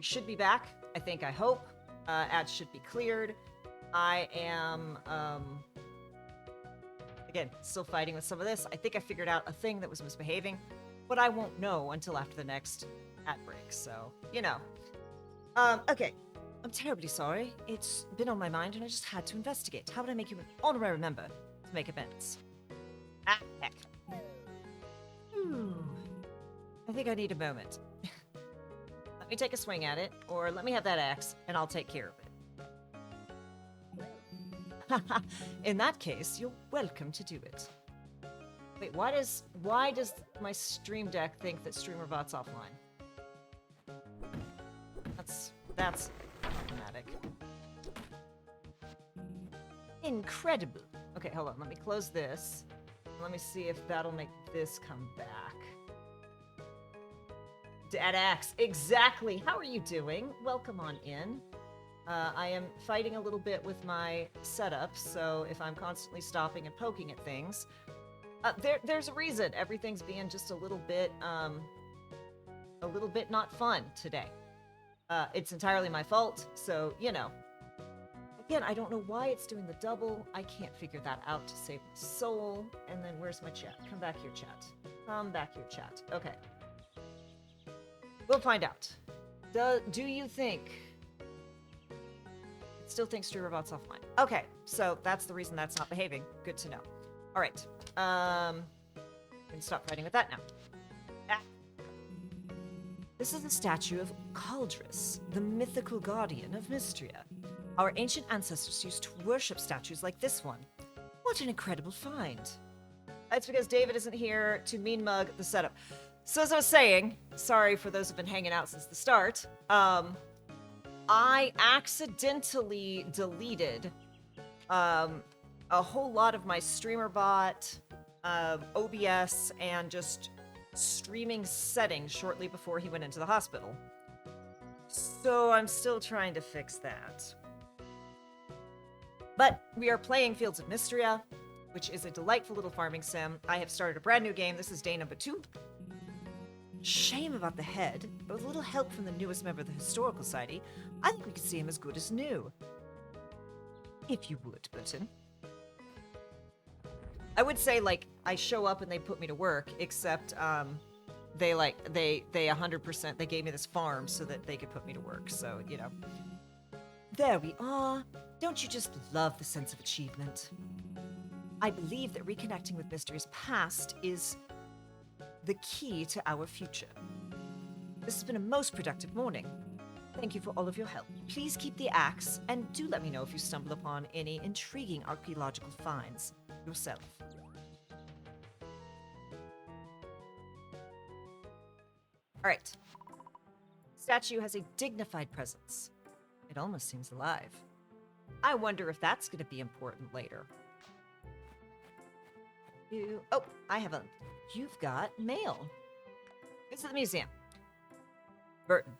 We should be back. I hope. Ads should be cleared. I am, again, still fighting with some of this. I think I figured out a thing that was misbehaving, but I won't know until after the next ad break, so, you know. Okay. I'm terribly sorry. It's been on my mind and I just had to investigate. How would I make you an honorary member to make amends? Ah, heck. I think I need a moment. Let me take a swing at it, or let me have that axe, and I'll take care of it. In that case, you're welcome to do it. Wait, why does my Stream Deck think that StreamerBot's offline? That's problematic. Incredible. Okay, hold on. Let me close this. Let me see if that'll make this come back. Dead axe. Exactly. How are you doing? Welcome on in. I am fighting a little bit with my setup, so if I'm constantly stopping and poking at things, there's a reason. Everything's being just a little bit not fun today. It's entirely my fault, so, you know. Again, I don't know why it's doing the double. I can't figure that out to save my soul. And then where's my chat? Come back here, chat. Come back here, chat. Okay. We'll find out. Do you think... It still thinks StreamerBot's offline. Okay, so that's the reason that's not behaving. Good to know. All right. We can stop fighting with that now. Ah. This is the statue of Caldrus, the mythical guardian of Mistria. Our ancient ancestors used to worship statues like this one. What an incredible find. It's because David isn't here to mean mug the setup. So as I was saying, sorry for those who've been hanging out since the start, I accidentally deleted a whole lot of my StreamerBot, OBS, and just streaming settings shortly before he went into the hospital. So I'm still trying to fix that. But we are playing Fields of Mistria, which is a delightful little farming sim. I have started a brand new game. This is day number 2. Shame about the head, but with a little help from the newest member of the Historical Society, I think we could see him as good as new. If you would, Burton. I would say, like, I show up and they put me to work, except, they 100%, they gave me this farm so that they could put me to work, so, you know. There we are. Don't you just love the sense of achievement? I believe that reconnecting with Mistria's past is the key to our future. This has been a most productive morning. Thank you for all of your help. Please keep the axe, and do let me know if you stumble upon any intriguing archaeological finds yourself. Alright. Statue has a dignified presence. It almost seems alive. I wonder if that's going to be important later. Oh, I have a... You've got mail. Visit the museum. Burton,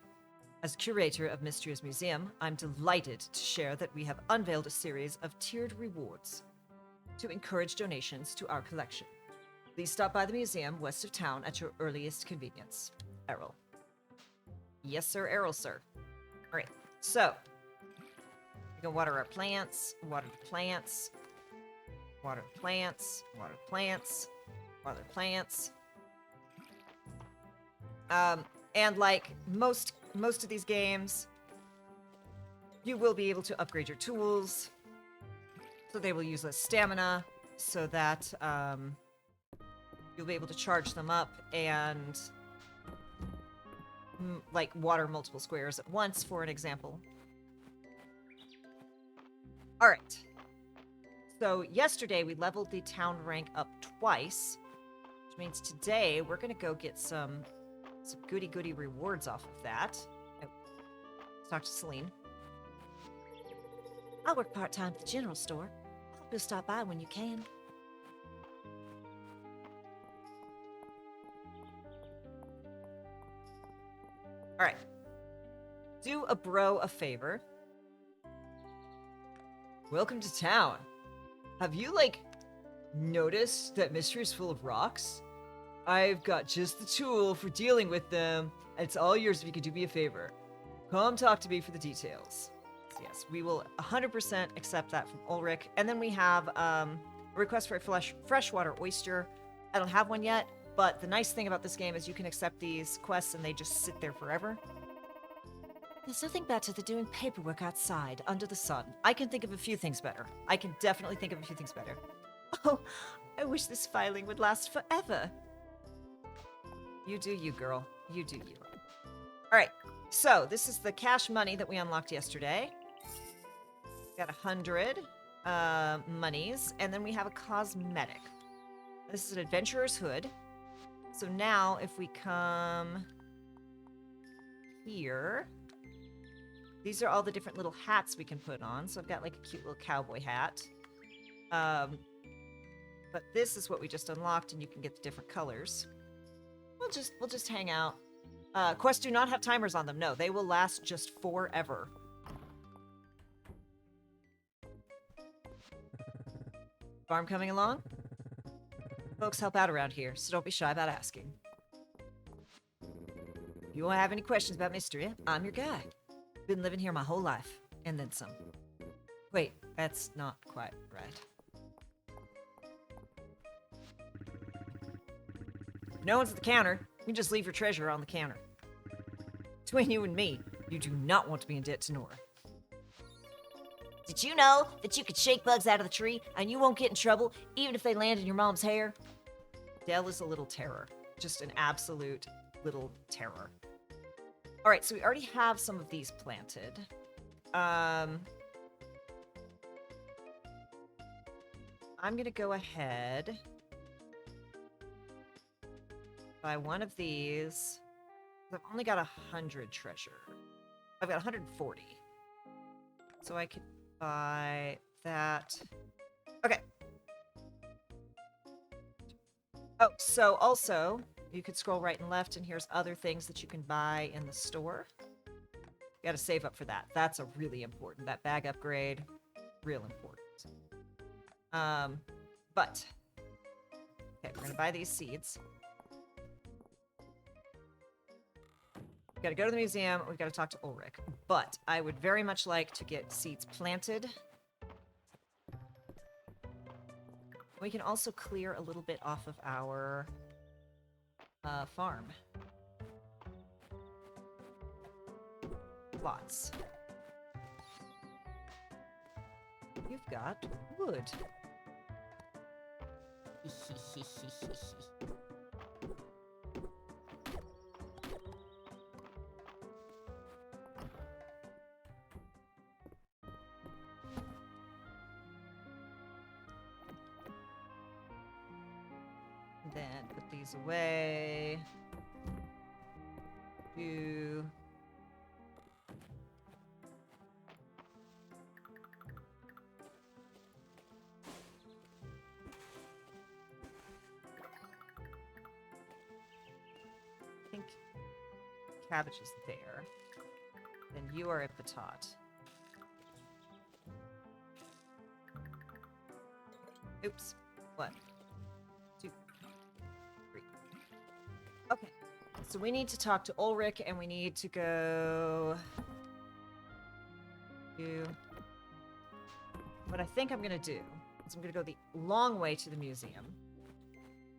as curator of Mistria's museum, I'm delighted to share that we have unveiled a series of tiered rewards to encourage donations to our collection. Please stop by the museum west of town at your earliest convenience. Errol. Yes, sir, Errol, sir. All right, so we can water our plants, water the plants, water the plants, water the plants, water the plants. And like most of these games, you will be able to upgrade your tools, so they will use less stamina, so that you'll be able to charge them up and like water multiple squares at once, for an example. All right. So yesterday we leveled the town rank up twice, which means today we're gonna go get some goody rewards off of that. Oh, let's talk to Celine. I work part-time at the general store. I hope you'll stop by when you can. All right. Do a bro a favor. Welcome to town. Have you, like, noticed that Mistria is full of rocks? I've got just the tool for dealing with them, and it's all yours if you could do me a favor. Come talk to me for the details. So yes, we will 100% accept that from Ulrich. And then we have a request for a freshwater oyster. I don't have one yet, but the nice thing about this game is you can accept these quests and they just sit there forever. There's nothing better than doing paperwork outside, under the sun. I can think of a few things better. I can definitely think of a few things better. Oh, I wish this filing would last forever. You do you, girl. You do you. All right, so this is the cash money that we unlocked yesterday. Got 100 monies, and then we have a cosmetic. This is an adventurer's hood. So now if we come here, these are all the different little hats we can put on. So I've got like a cute little cowboy hat. But this is what we just unlocked, and you can get the different colors. We'll just hang out. Quests do not have timers on them. No, they will last just forever. Farm coming along? Folks help out around here, so don't be shy about asking. If you won't have any questions about Mistria, I'm your guy. Been living here my whole life, and then some. Wait, that's not quite right. No one's at the counter. You can just leave your treasure on the counter. Between you and me, you do not want to be in debt to Nora. Did you know that you could shake bugs out of the tree and you won't get in trouble even if they land in your mom's hair? Dell is a little terror. Just an absolute little terror. All right, so we already have some of these planted. I'm going to go ahead, buy one of these. I've only got 100 treasure. I've got 140. So I could buy that. Okay. Oh, so also, you could scroll right and left, and here's other things that you can buy in the store. You gotta save up for that. That's a really important. That bag upgrade, real important. But, okay, we're gonna buy these seeds. We've gotta go to the museum, we've gotta talk to Ulrich. But I would very much like to get seeds planted. We can also clear a little bit off of our farm. Lots. You've got wood. Then put these away. You. I think cabbage is there. Then you are a patat. Oops. What? Okay, so we need to talk to Ulrich, and we need to go to... What I think I'm going to do is I'm going to go the long way to the museum,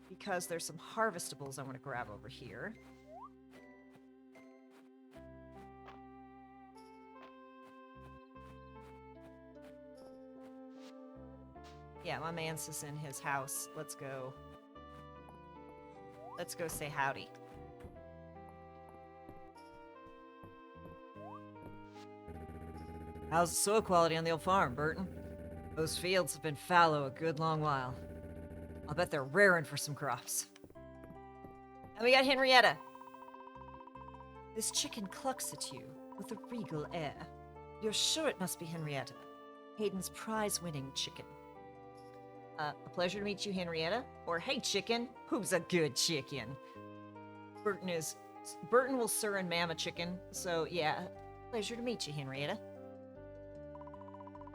because there's some harvestables I want to grab over here. Yeah, my man's is in his house. Let's go. Let's go say howdy. How's the soil quality on the old farm, Burton? Those fields have been fallow a good long while. I'll bet they're raring for some crops. And we got Henrietta. This chicken clucks at you with a regal air. You're sure it must be Henrietta, Hayden's prize-winning chicken. A pleasure to meet you, Henrietta. Or, hey, chicken, who's a good chicken? Burton will sir and ma'am a chicken, so yeah, pleasure to meet you, Henrietta.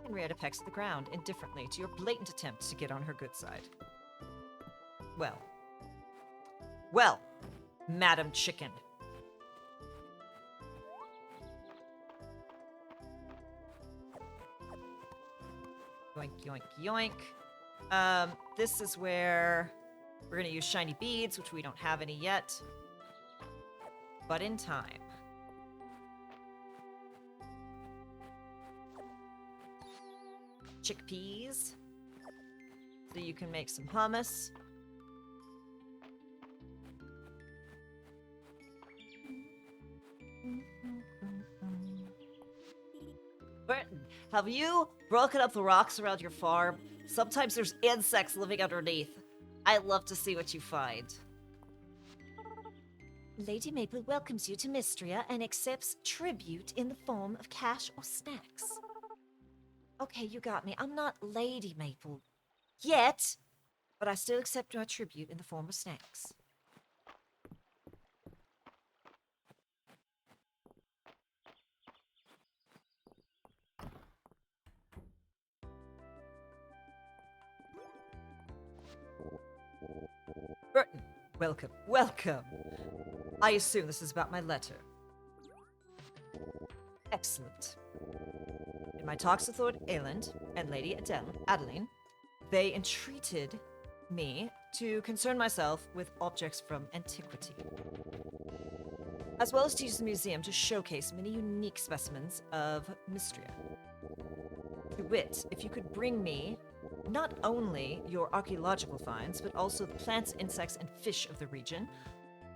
Henrietta pecks at the ground indifferently to your blatant attempt to get on her good side. Well, Madam Chicken. yoink, yoink, yoink. This is where we're gonna use shiny beads, which we don't have any yet. But in time. Chickpeas. So you can make some hummus. Burton, have you broken up the rocks around your farm? Sometimes there's insects living underneath. I'd love to see what you find. Lady Maple welcomes you to Mistria and accepts tribute in the form of cash or snacks. Okay, you got me. I'm not Lady Maple yet, but I still accept your tribute in the form of snacks. Burton, welcome, welcome. I assume this is about my letter. Excellent. In my talks with Lord Aeland and Lady Adeline, they entreated me to concern myself with objects from antiquity, as well as to use the museum to showcase many unique specimens of Mistria. To wit, if you could bring me not only your archaeological finds, but also the plants, insects, and fish of the region,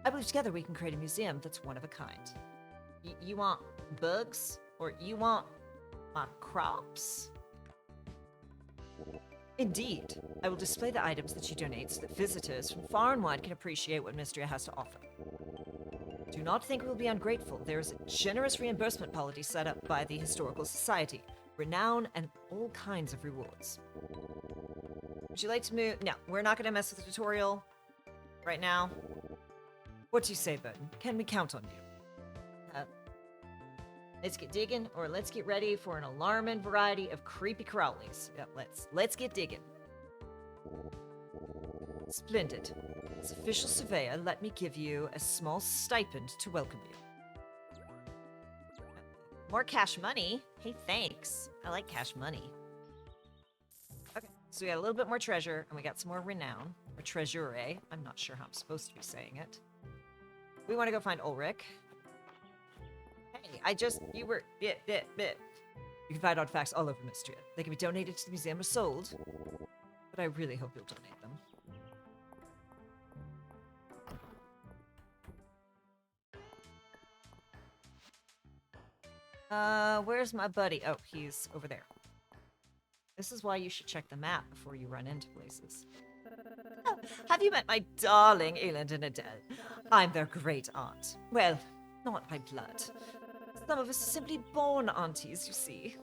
I believe together we can create a museum that's one of a kind. You want bugs? Or you want my crops? Indeed. I will display the items that you donate so that visitors from far and wide can appreciate what Mistria has to offer. Do not think we will be ungrateful. There is a generous reimbursement policy set up by the Historical Society, renown, and all kinds of rewards. Would you like to move? No, we're not going to mess with the tutorial right now. What do you say, Burton? Can we count on you? Let's get digging, or let's get ready for an alarming variety of creepy crawlies. Yeah, let's get digging. Splendid. As official surveyor, let me give you a small stipend to welcome you. More cash money? Hey, thanks. I like cash money. Okay, so we got a little bit more treasure, and we got some more renown. Or treasure. I'm not sure how I'm supposed to be saying it. We want to go find Ulrich. Hey, you were, You can find artifacts all over Mistria. They can be donated to the museum or sold, but I really hope you'll donate them. Where's my buddy? Oh, he's over there. This is why you should check the map before you run into places. Oh, have you met my darling Aeland and Adele? I'm their great aunt. Well, not by blood. Some of us are simply born aunties, you see.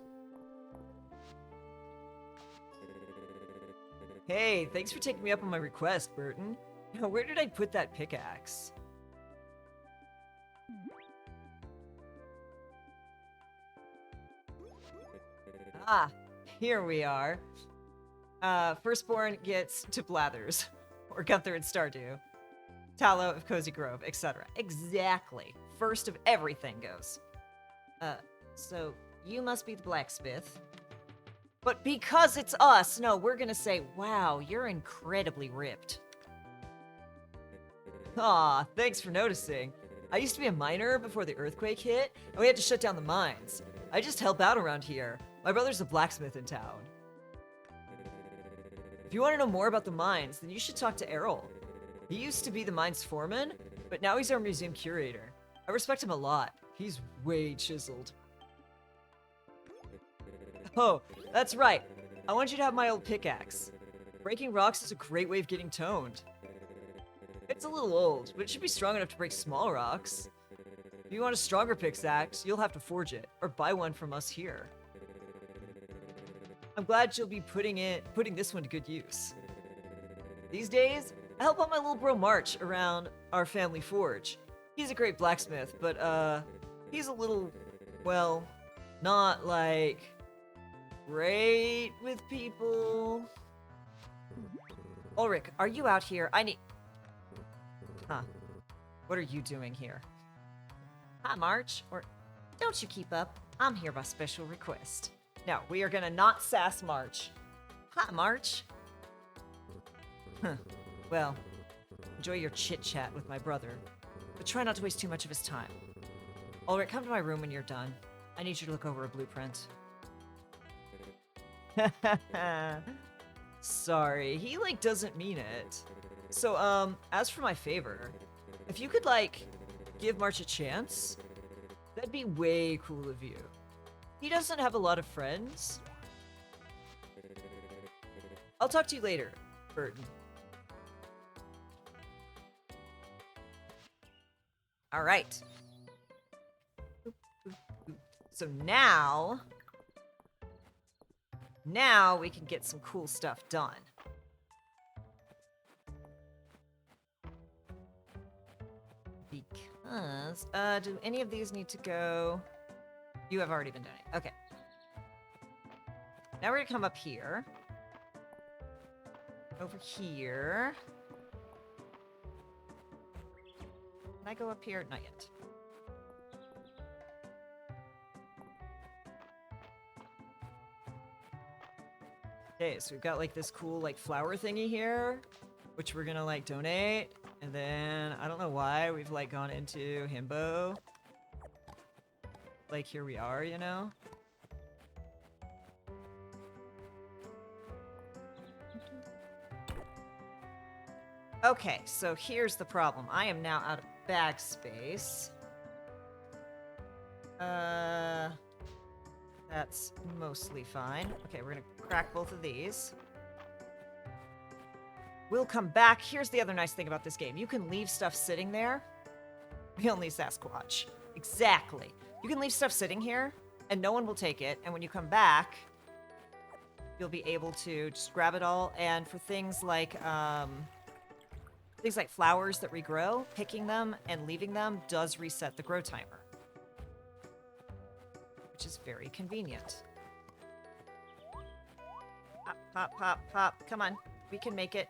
Hey, thanks for taking me up on my request, Burton. Where did I put that pickaxe? Ah, here we are. Firstborn gets to Blathers, or Gunther and Stardew, Tallow of Cozy Grove, etc. Exactly. First of everything goes. So you must be the blacksmith. But because it's us, no, we're gonna say, wow, you're incredibly ripped. Aw, thanks for noticing. I used to be a miner before the earthquake hit, and we had to shut down the mines. I just help out around here. My brother's a blacksmith in town. If you want to know more about the mines, then you should talk to Errol. He used to be the mine's foreman, but now he's our museum curator. I respect him a lot. He's way chiseled. Oh, that's right. I want you to have my old pickaxe. Breaking rocks is a great way of getting toned. It's a little old, but it should be strong enough to break small rocks. If you want a stronger pickaxe, you'll have to forge it, or buy one from us here. I'm glad you'll be putting this one to good use. These days, I help out my little bro March around our family forge. He's a great blacksmith, but he's a little, well, not like great with people. Ulrich, are you out here? Huh. What are you doing here? Hi, March. Or don't you keep up. I'm here by special request. No, we are gonna not sass March. Hi, March. Huh. Well, enjoy your chit-chat with my brother, but try not to waste too much of his time. Alright, come to my room when you're done. I need you to look over a blueprint. Sorry, he, like, doesn't mean it. So, as for my favor, if you could, like, give March a chance, that'd be way cool of you. He doesn't have a lot of friends. I'll talk to you later, Burton. All right. So now we can get some cool stuff done. Because, do any of these need to go? You have already been doing it. Okay. Now we're gonna come up here. Over here. Can I go up here? Not yet. Okay, so we've got like this cool like flower thingy here, which we're gonna like donate. And then I don't know why we've like gone into himbo. Like here we are, you know? Okay, so here's the problem. I am now out of bag space. That's mostly fine. Okay, we're gonna crack both of these. We'll come back. Here's the other nice thing about this game. You can leave stuff sitting there. We only Sasquatch. Exactly. You can leave stuff sitting here, and no one will take it. And when you come back, you'll be able to just grab it all. And for things like flowers that regrow, picking them and leaving them does reset the grow timer, which is very convenient. Pop, pop, pop, pop. Come on. We can make it.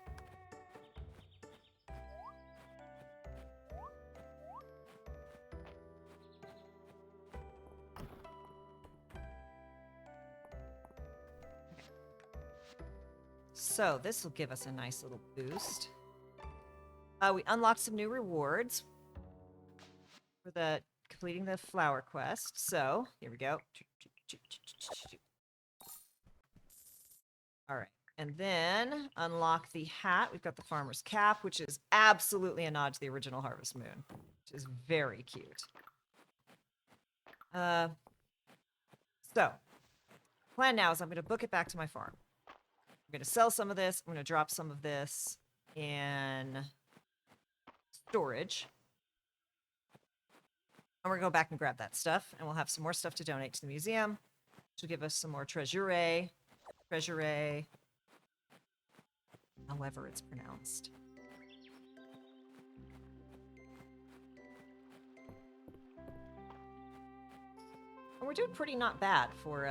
So this will give us a nice little boost. We unlocked some new rewards for the completing the flower quest. So here we go. All right, and then unlock the hat. We've got the farmer's cap, which is absolutely a nod to the original Harvest Moon, which is very cute. So plan now is I'm going to book it back to my farm. I'm going to sell some of this. I'm going to drop some of this in storage. And we're going to go back and grab that stuff. And we'll have some more stuff to donate to the museum, which will give us some more treasure. However it's pronounced. And we're doing pretty not bad for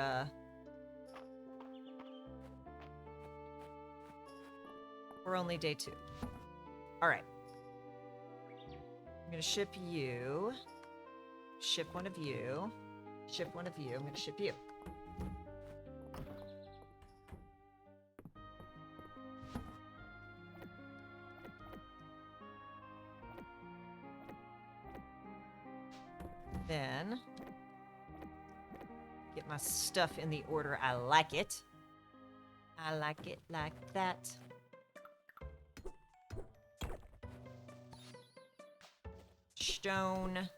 only day 2. All right. I'm going to ship you. Ship one of you. Ship one of you. I'm going to ship you. Then get my stuff in the order I like it. I like it like that. Stone.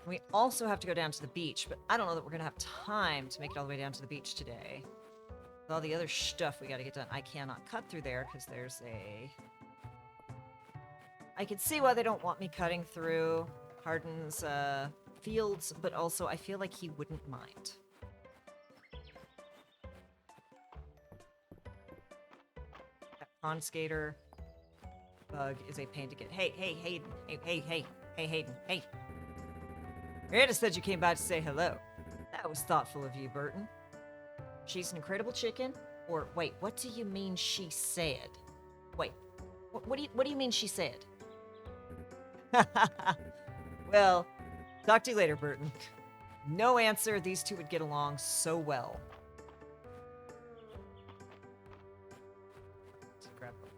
We also have to go down to the beach, but I don't know that we're going to have time to make it all the way down to the beach today. With all the other stuff we got to get done. I cannot cut through there because there's a... I can see why they don't want me cutting through Hardin's fields, but also I feel like he wouldn't mind. That pond skater bug is a pain to get. Hey, Hayden. Hey, Hayden. Rita said you came by to say hello. That was thoughtful of you, Burton. She's an incredible chicken? Or wait, what do you mean she said? Wait, what do you mean she said? Well, talk to you later, Burton. No answer. These two would get along so well. Let's grab them.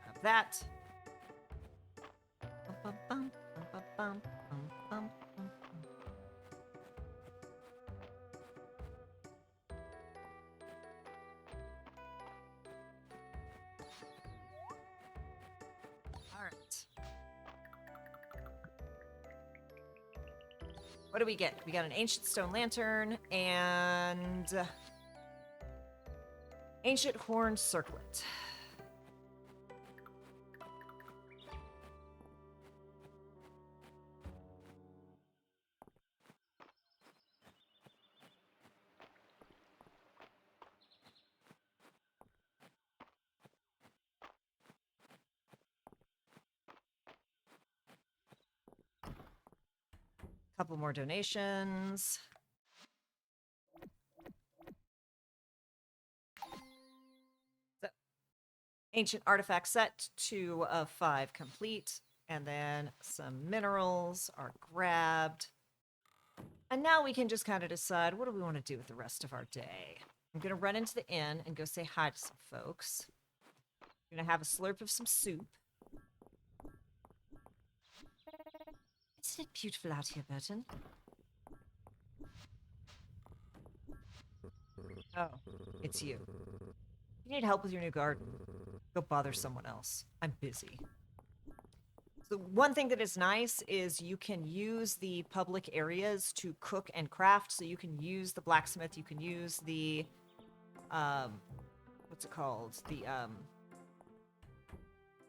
Grab that. Bum, bum, bum, bum, bum, bum, bum, bum. All right. What do we get? We got an ancient stone lantern and ancient horn circlet. Couple more donations. So, ancient artifact set, 2 of 5 complete. And then some minerals are grabbed. And now we can just kind of decide, what do we want to do with the rest of our day? I'm going to run into the inn and go say hi to some folks. I'm going to have a slurp of some soup. Isn't it beautiful out here, Burton? Oh, it's you. You need help with your new garden. Go bother someone else. I'm busy. So one thing that is nice is you can use the public areas to cook and craft. So you can use the blacksmith, you can use the, what's it called? The,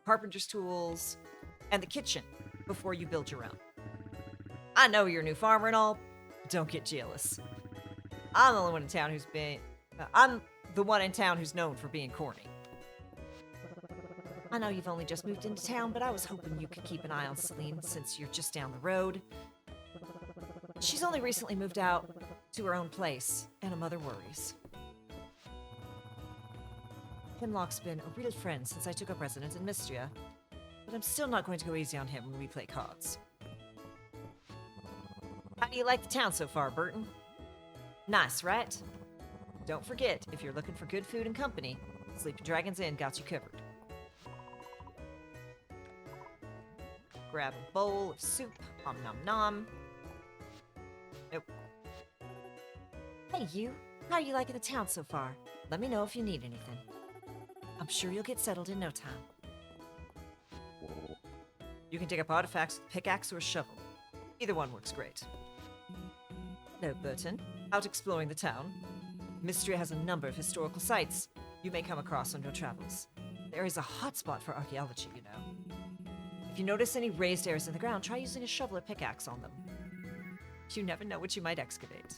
carpenter's tools, and the kitchen before you build your own. I know you're a new farmer and all. Don't get jealous. I'm the only one in town who's been... I'm the one in town who's known for being corny. I know you've only just moved into town, but I was hoping you could keep an eye on Celine since you're just down the road. She's only recently moved out to her own place, and a mother worries. Hemlock's been a real friend since I took up residence in Mistria, but I'm still not going to go easy on him when we play cards. How do you like the town so far, Burton? Nice, right? Don't forget, if you're looking for good food and company, Sleeping Dragon's Inn got you covered. Grab a bowl of soup. Om nom nom. Nope. Hey, you. How are you liking the town so far? Let me know if you need anything. I'm sure you'll get settled in no time. You can dig up artifacts with a pickaxe or a shovel. Either one works great. Hello, Burton. Out exploring the town. Mistria has a number of historical sites you may come across on your travels. There is a hotspot for archaeology, you know. If you notice any raised areas in the ground, try using a shovel or pickaxe on them. You never know what you might excavate.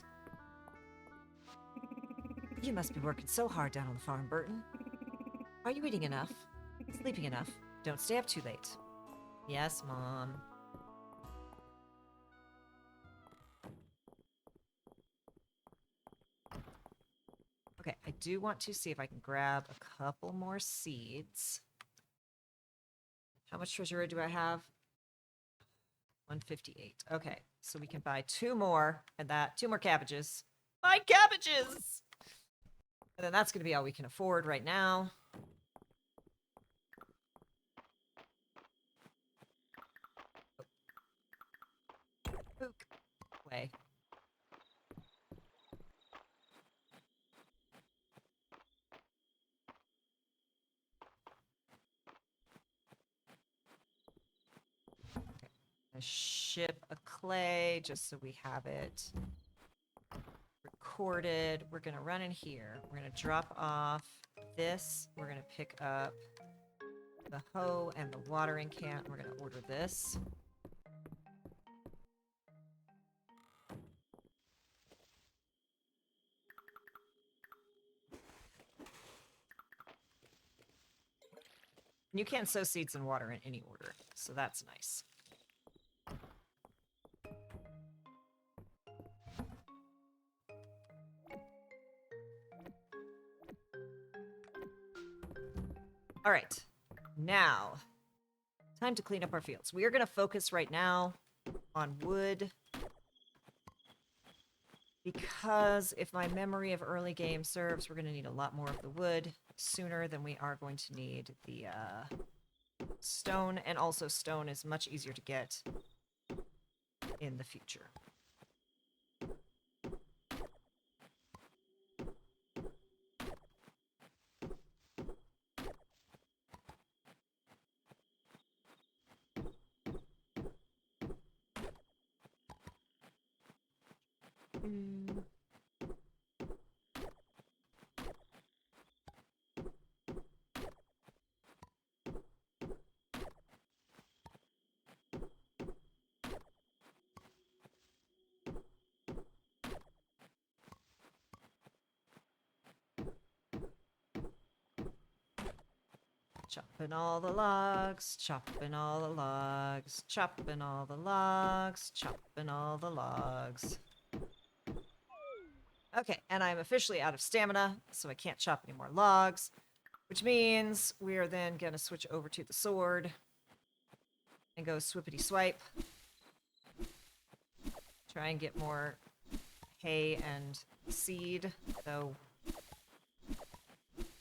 You must be working so hard down on the farm, Burton. Are you eating enough? Sleeping enough? Don't stay up too late. Yes, Mom. Okay, I do want to see if I can grab a couple more seeds. How much treasure do I have? 158. Okay, so we can buy 2 more, and that 2 more cabbages. Buy cabbages! And then that's going to be all we can afford right now. Pook. Way. A ship of clay, just so we have it recorded. We're going to run in here. We're going to drop off this. We're going to pick up the hoe and the watering can. We're going to order this. You can't sow seeds and water in any order, so that's nice. All right. Now, time to clean up our fields. We are going to focus right now on wood. Because if my memory of early game serves, we're going to need a lot more of the wood sooner than we are going to need the stone. And also stone is much easier to get in the future. Chopping all the logs, chopping all the logs, chopping all the logs, chopping all the logs. Okay, and I'm officially out of stamina, so I can't chop any more logs, which means we are then going to switch over to the sword and go swippity swipe. Try and get more hay and seed, though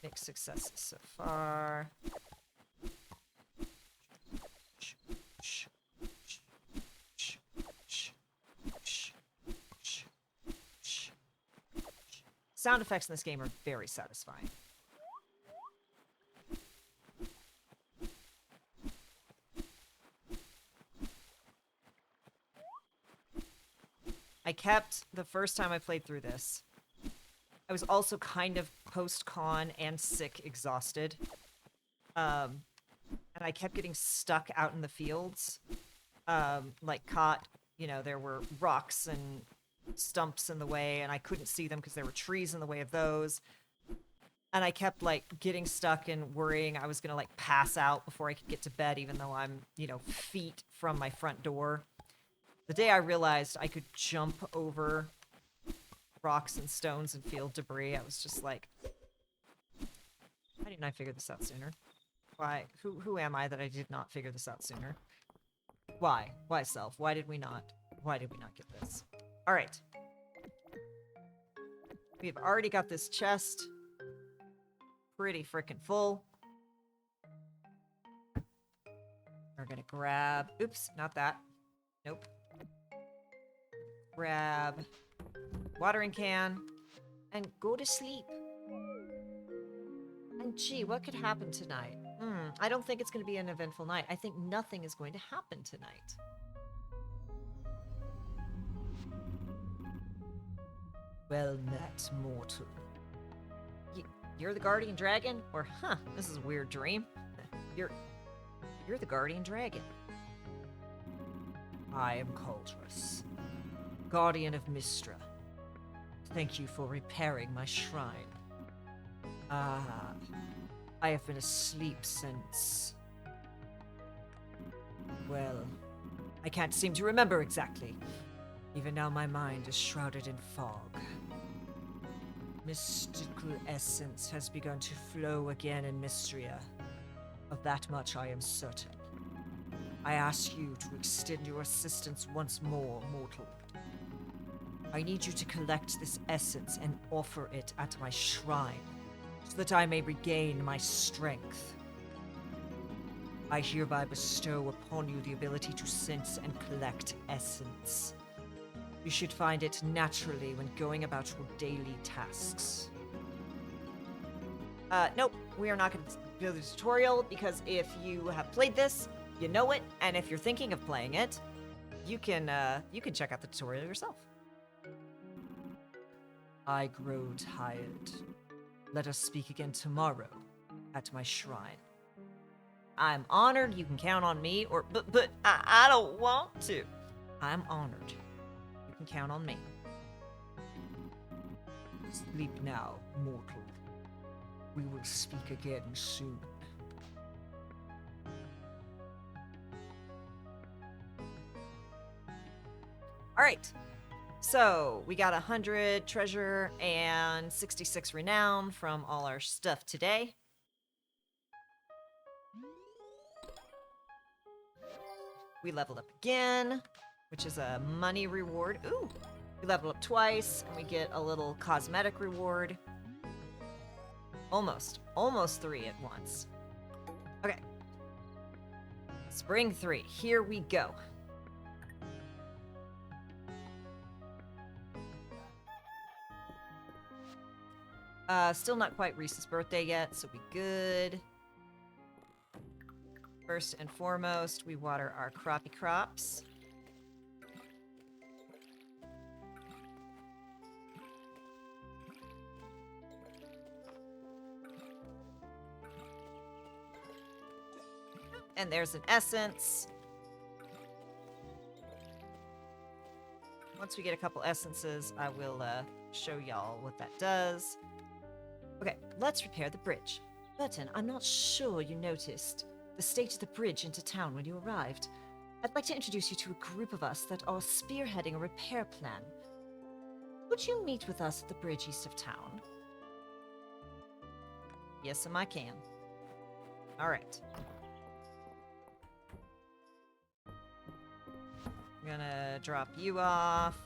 mixed successes so far. Sound effects in this game are very satisfying. I kept, the first time I played through this, I was also kind of post-con and sick, exhausted. And I kept getting stuck out in the fields. Like caught, you know, there were rocks and stumps in the way, and I couldn't see them because there were trees in the way of those. And I kept, like, getting stuck and worrying I was gonna, like, pass out before I could get to bed, even though I'm, you know, feet from my front door. The day I realized I could jump over rocks and stones and field debris, I was just like, why didn't I figure this out sooner? Why? Who am I that I did not figure this out sooner? Why? Why, self? Why did we not? Why did we not get this? All right. We've already got this chest pretty freaking full. We're gonna grab... Oops, not that. Nope. Grab watering can and go to sleep. And gee, what could happen tonight? I don't think it's going to be an eventful night. I think nothing is going to happen tonight. Well met, mortal. You're the guardian dragon? Or, this is a weird dream. You're the guardian dragon. I am Cauldrus, guardian of Mistria. Thank you for repairing my shrine. I have been asleep since... Well, I can't seem to remember exactly. Even now my mind is shrouded in fog. Mystical essence has begun to flow again in Mistria. Of that much I am certain. I ask you to extend your assistance once more, mortal. I need you to collect this essence and offer it at my shrine, so that I may regain my strength. I hereby bestow upon you the ability to sense and collect essence. You should find it naturally when going about your daily tasks. Nope, we are not going to do the tutorial, because if you have played this, you know it, and if you're thinking of playing it, you can check out the tutorial yourself. I grow tired. Let us speak again tomorrow at my shrine. I'm honored. You can count on me, but I don't want to. I'm honored. You can count on me. Sleep now, mortal. We will speak again soon. All right. So, we got 100 treasure and 66 renown from all our stuff today. We leveled up again, which is a money reward. Ooh! We level up twice, and we get a little cosmetic reward. Almost 3 at once. Okay. Spring 3, here we go. Still not quite Reese's birthday yet, so we good. First and foremost, we water our crappie crops. And there's an essence. Once we get a couple essences, I will show y'all what that does. Okay, let's repair the bridge. Burton, I'm not sure you noticed the state of the bridge into town when you arrived. I'd like to introduce you to a group of us that are spearheading a repair plan. Would you meet with us at the bridge east of town? Yes, I can. All right. I'm gonna drop you off.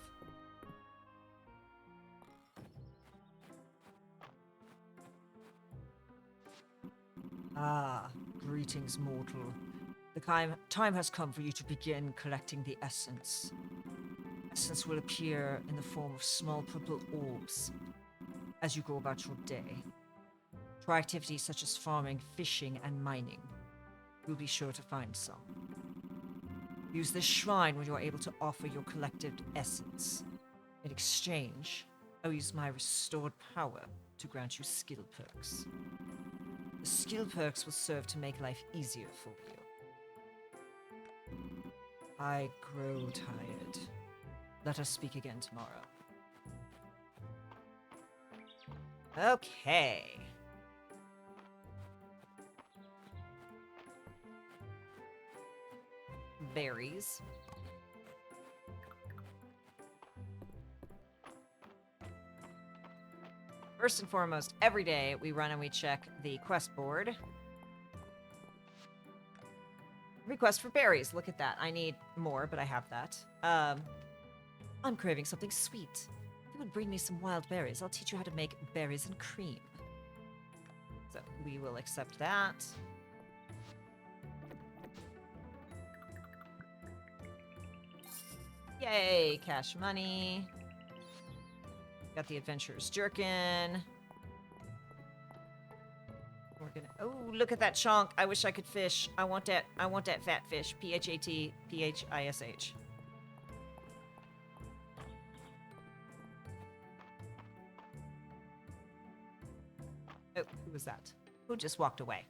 Ah, greetings, mortal. The time has come for you to begin collecting the essence. Essence will appear in the form of small purple orbs as you go about your day. Try activities such as farming, fishing, and mining. You'll be sure to find some. Use this shrine when you are able to offer your collected essence. In exchange, I'll use my restored power to grant you skill perks. The skill perks will serve to make life easier for you. I grow tired. Let us speak again tomorrow. Okay. Berries. First and foremost, every day we run and we check the quest board. Request for berries. Look at that. I need more, but I have that. I'm craving something sweet. If you would bring me some wild berries, I'll teach you how to make berries and cream. So we will accept that. Yay, cash money. Got the adventurer's jerkin. We're gonna. Oh, look at that chonk! I wish I could fish. I want that fat fish. PHATPHISH. Oh, who was that? Who just walked away?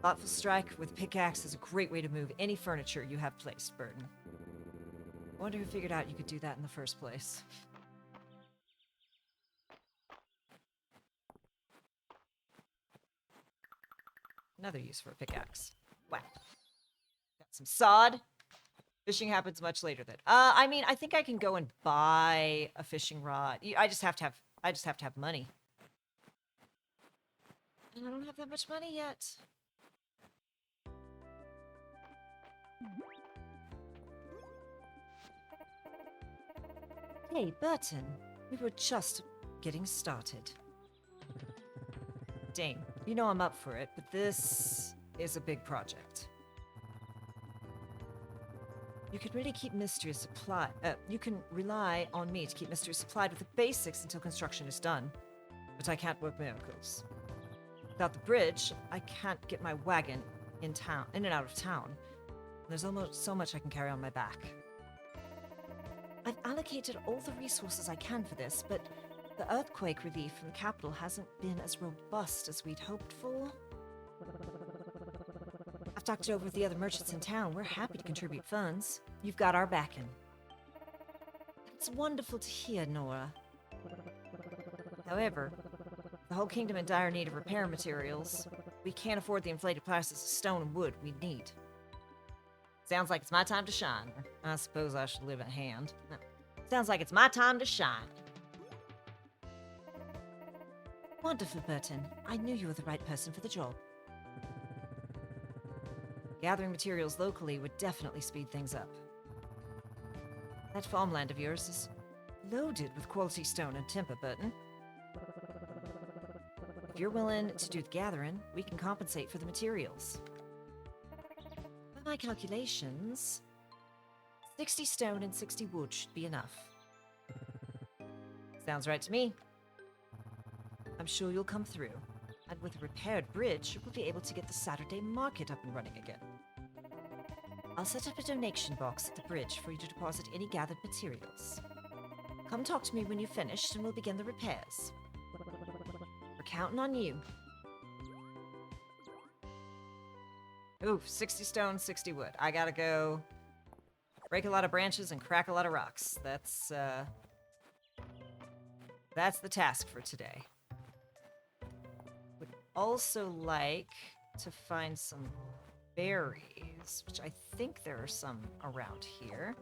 Thoughtful strike with pickaxe is a great way to move any furniture you have placed, Burton. I wonder who figured out you could do that in the first place. Another use for a pickaxe. Wow. Got some sod. Fishing happens much later then. I mean, I think I can go and buy a fishing rod. I just have to have money. And I don't have that much money yet. Hey, Burton. We were just getting started. Dane, you know I'm up for it, but this is a big project. You can really keep Mistria supplied. You can rely on me to keep Mistria supplied with the basics until construction is done. But I can't work miracles. Without the bridge, I can't get my wagon in and out of town. There's almost so much I can carry on my back. I've allocated all the resources I can for this, but the earthquake relief from the capital hasn't been as robust as we'd hoped for. I've talked it over with the other merchants in town. We're happy to contribute funds. You've got our backing. It's wonderful to hear, Nora. However, the whole kingdom in dire need of repair materials. We can't afford the inflated prices of stone and wood we need. Sounds like it's my time to shine. I suppose I should live at hand. No. Sounds like it's my time to shine. Wonderful, Burton. I knew you were the right person for the job. Gathering materials locally would definitely speed things up. That farmland of yours is loaded with quality stone and timber, Burton. If you're willing to do the gathering, we can compensate for the materials. By my calculations, 60 stone and 60 wood should be enough. Sounds right to me. I'm sure you'll come through. And with a repaired bridge, we'll be able to get the Saturday market up and running again. I'll set up a donation box at the bridge for you to deposit any gathered materials. Come talk to me when you've finished and we'll begin the repairs. We're counting on you. Ooh, 60 stone, 60 wood. I gotta go break a lot of branches and crack a lot of rocks. That's the task for today. Would also like to find some berries, which I think there are some around here.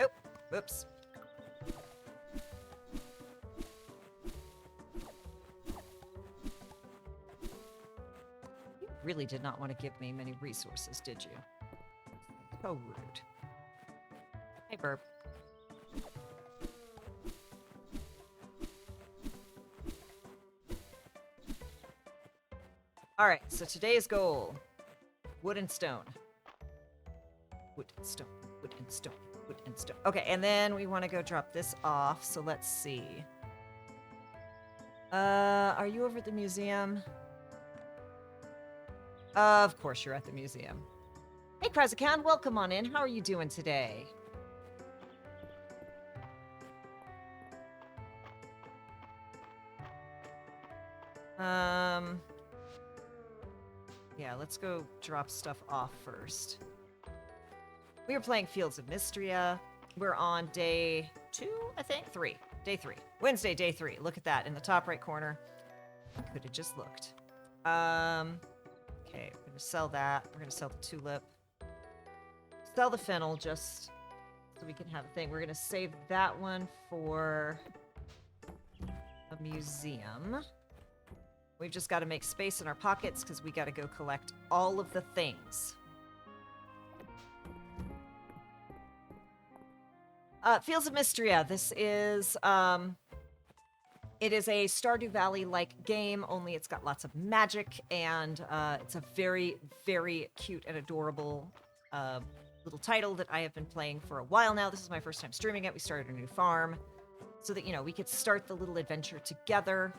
Oh, whoops. You really did not want to give me many resources, did you? So rude. Hey, Burp. Alright, so today's goal. Wood and stone. Wood and stone. Wood and stone. Wood and stone. Okay, and then we want to go drop this off, so let's see. Are you over at the museum? Of course you're at the museum. Hey, Krazakan, welcome on in. How are you doing today? Yeah, let's go drop stuff off first. We were playing Fields of Mistria. We're on day 2, I think? 3. Day 3. Wednesday, day 3. Look at that in the top right corner. I could have just looked. Okay, we're gonna sell that. We're gonna sell the tulip. Sell the fennel just so we can have a thing. We're gonna save that one for a museum. We've just got to make space in our pockets because we got to go collect all of the things. Fields of Mistria. This is, it is a Stardew Valley-like game, only it's got lots of magic, and it's a very, very cute and adorable little title that I have been playing for a while now. This is my first time streaming it. We started a new farm so that, you know, we could start the little adventure together.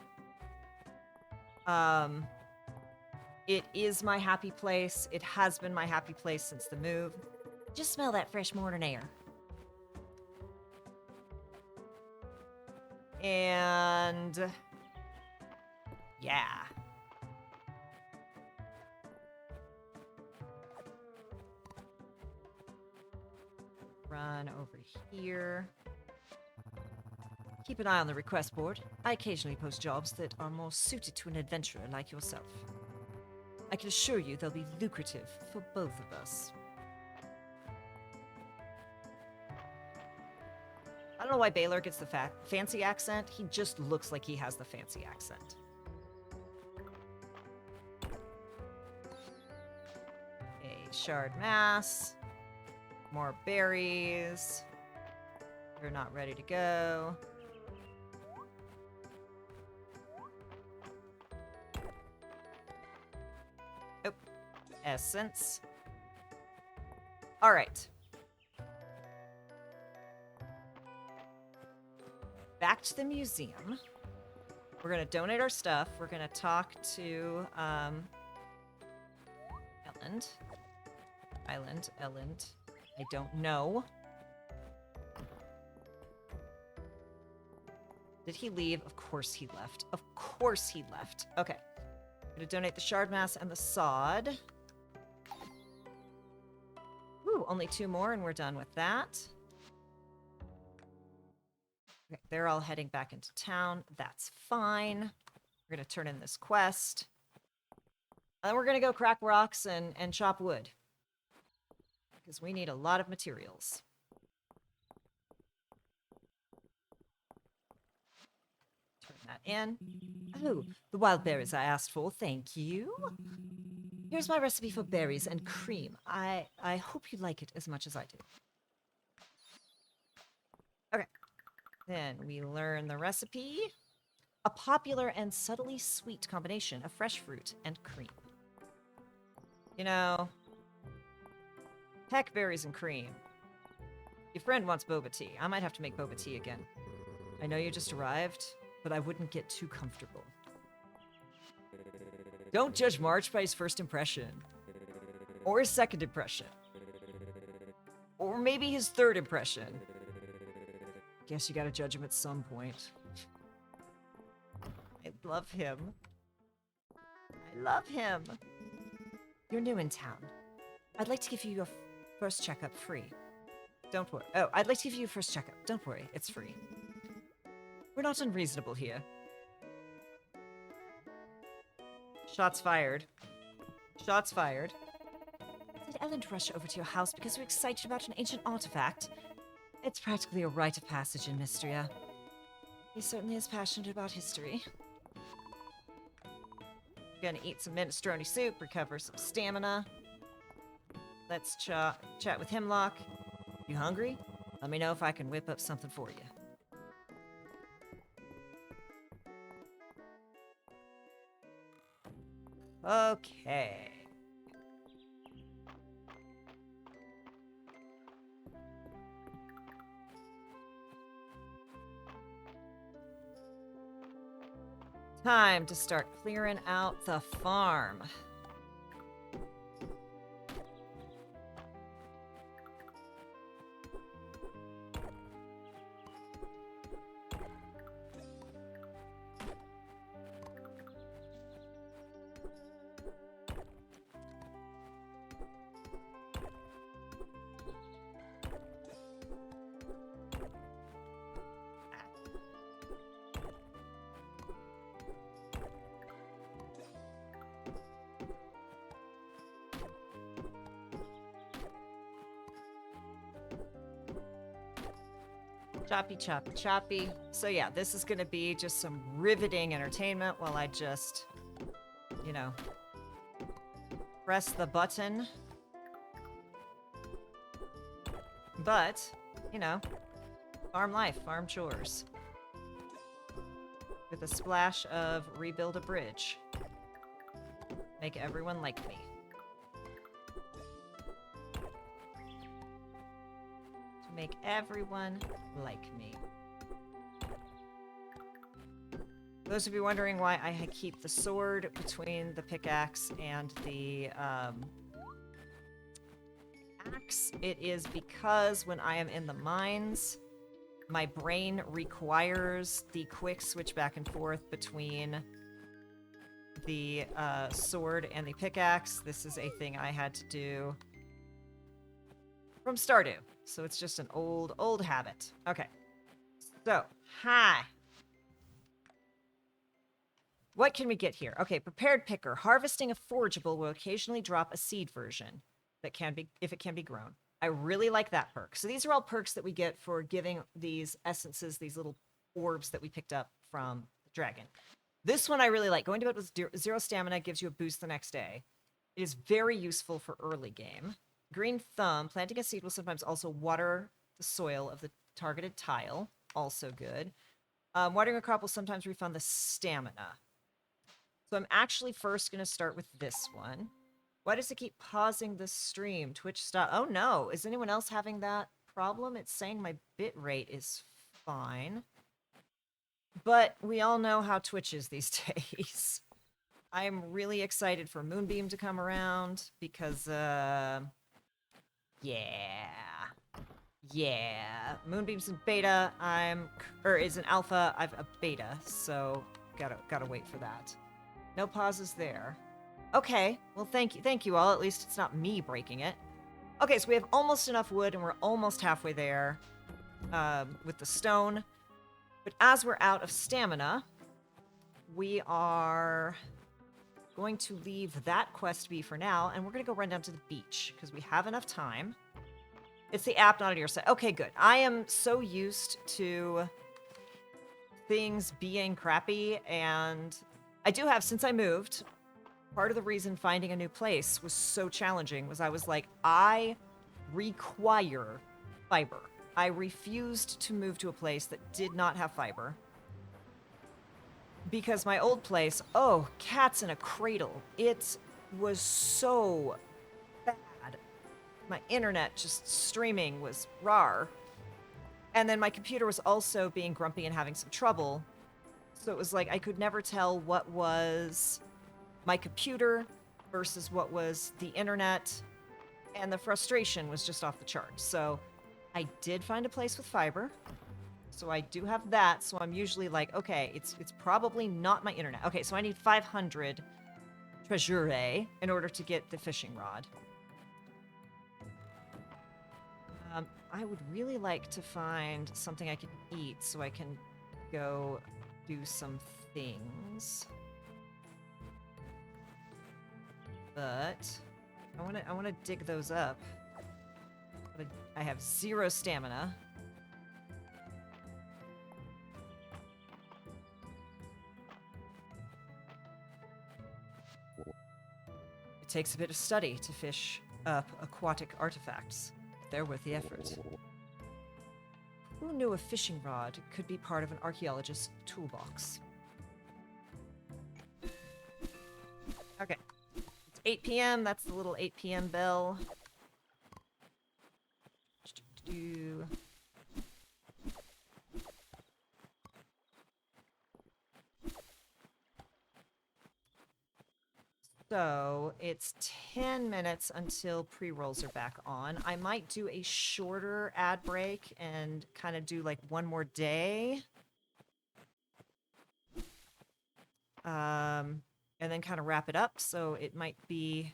It is my happy place. It has been my happy place since the move. Just smell that fresh morning air. And yeah. Run over here. Keep an eye on the request board. I occasionally post jobs that are more suited to an adventurer like yourself. I can assure you they'll be lucrative for both of us. I don't know why Baylor gets the fancy accent. He just looks like he has the fancy accent. A shard mass. More berries. They're not ready to go. Oh, essence. All right. Back to the museum. We're going to donate our stuff. We're going to talk to Elland. I don't know. Did he leave? Of course he left. Of course he left. Okay. I'm going to donate the shard mass and the sod. Ooh, only 2 more and we're done with that. Okay, they're all heading back into town. That's fine. We're going to turn in this quest. And then we're going to go crack rocks and chop wood. Because we need a lot of materials. that in. Oh, the wild berries I asked for, thank you. Here's my recipe for berries and cream. I hope you like it as much as I do. Okay. Then we learn the recipe. A popular and subtly sweet combination of fresh fruit and cream. You know, heck, berries and cream. Your friend wants boba tea. I might have to make boba tea again. I know you just arrived, but I wouldn't get too comfortable. Don't judge March by his first impression. Or his second impression. Or maybe his third impression. Guess you gotta judge him at some point. I love him. I love him. You're new in town. I'd like to give you your first checkup free. Don't worry. Oh, I'd like to give you your first checkup. Don't worry, it's free. We're not unreasonable here. Shots fired. Shots fired. Did Ellen rush over to your house because you're excited about an ancient artifact? It's practically a rite of passage in Mistria. He certainly is passionate about history. Gonna eat some minestrone soup, recover some stamina. Let's chat with Hemlock. You hungry? Let me know if I can whip up something for you. Okay. Time to start clearing out the farm. Choppy, choppy, choppy. So yeah, this is gonna be just some riveting entertainment while I just, you know, press the button. But, you know, farm life, farm chores. With a splash of rebuild a bridge. Make everyone like me. Make everyone like me. Those of you wondering why I keep the sword between the pickaxe and the axe, it is because when I am in the mines, my brain requires the quick switch back and forth between the sword and the pickaxe. This is a thing I had to do from Stardew. So it's just an old habit. Okay. So, hi. What can we get here? Okay, prepared picker. Harvesting a forageable will occasionally drop a seed version that can be, if it can be grown. I really like that perk. So these are all perks that we get for giving these essences, these little orbs that we picked up from the dragon. This one I really like. Going to bed with 0 stamina gives you a boost the next day. It is very useful for early game. Green thumb. Planting a seed will sometimes also water the soil of the targeted tile. Also good. Watering a crop will sometimes refund the stamina. So I'm actually first going to start with this one. Why does it keep pausing the stream? Twitch stop. Oh no. Is anyone else having that problem? It's saying my bit rate is fine. But we all know how Twitch is these days. I'm really excited for Moonbeam to come around because, yeah. Moonbeam's in beta. Is in alpha. I've a beta, so gotta wait for that. No pauses there. Okay, well thank you all. At least it's not me breaking it. Okay, so we have almost enough wood, and we're almost halfway there with the stone. But as we're out of stamina, we are going to leave that quest be for now, and we're going to go run down to the beach, because we have enough time. It's the app, not on your side. Okay, good. I am so used to things being crappy, and I do have, since I moved, part of the reason finding a new place was so challenging was I was like, I require fiber. I refused to move to a place that did not have fiber. Because my old place, oh, cats in a cradle. It was so bad. My internet just streaming was rar. And then my computer was also being grumpy and having some trouble. So it was like I could never tell what was my computer versus what was the internet. And the frustration was just off the charts. So I did find a place with fiber. So I do have that. So I'm usually like, okay, it's probably not my internet. Okay, so I need 500 treasure in order to get the fishing rod. I would really like to find something I can eat so I can go do some things. But I want to dig those up. But I have 0 stamina. It takes a bit of study to fish up aquatic artifacts. They're worth the effort. Who knew a fishing rod could be part of an archaeologist's toolbox? Okay. It's 8 p.m. That's the little 8 p.m. bell. So it's 10 minutes until pre-rolls are back on. I might do a shorter ad break and kind of do like one more day. And then kind of wrap it up. So it might be...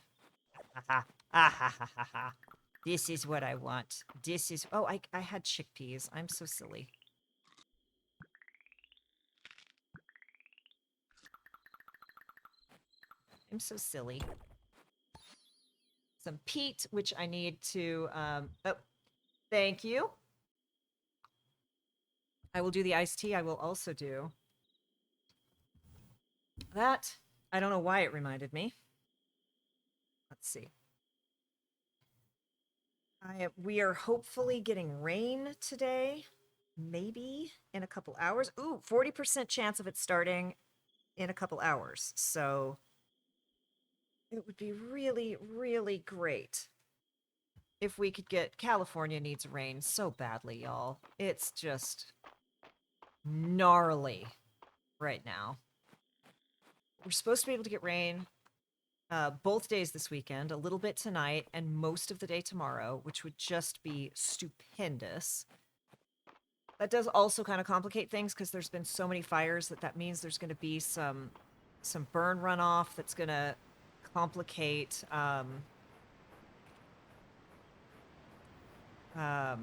This is what I want. This is... Oh, I had chickpeas. I'm so silly. I'm so silly. Some peat, which I need to... Oh, thank you. I will do the iced tea. I will also do that. I don't know why it reminded me. Let's see. We are hopefully getting rain today. Maybe in a couple hours. Ooh, 40% chance of it starting in a couple hours. So it would be really, really great if we could get... California needs rain so badly, y'all. It's just gnarly right now. We're supposed to be able to get rain both days this weekend, a little bit tonight, and most of the day tomorrow, which would just be stupendous. That does also kind of complicate things because there's been so many fires that means there's going to be some burn runoff that's going to complicate oh heck.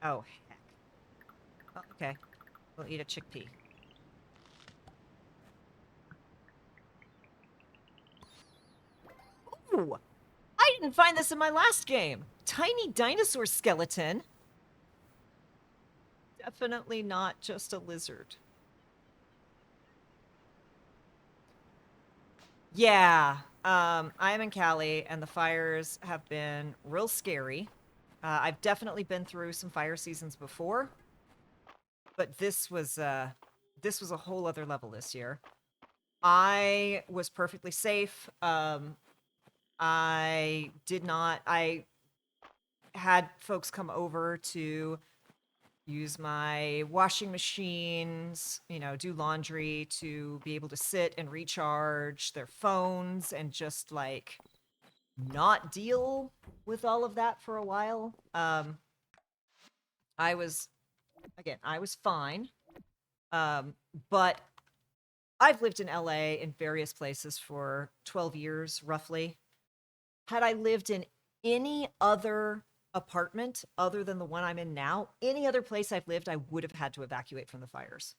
Oh, okay. We'll eat a chickpea. Ooh! I didn't find this in my last game. Tiny dinosaur skeleton. Definitely not just a lizard. Yeah, I am in Cali, and the fires have been real scary. I've definitely been through some fire seasons before, but this was a whole other level this year. I was perfectly safe. I had folks come over to use my washing machines, you know, do laundry, to be able to sit and recharge their phones and just like not deal with all of that for a while. I was fine. But I've lived in LA in various places for 12 years, roughly. Had I lived in any other apartment other than the one I'm in now, any other place I've lived, I would have had to evacuate from the fires.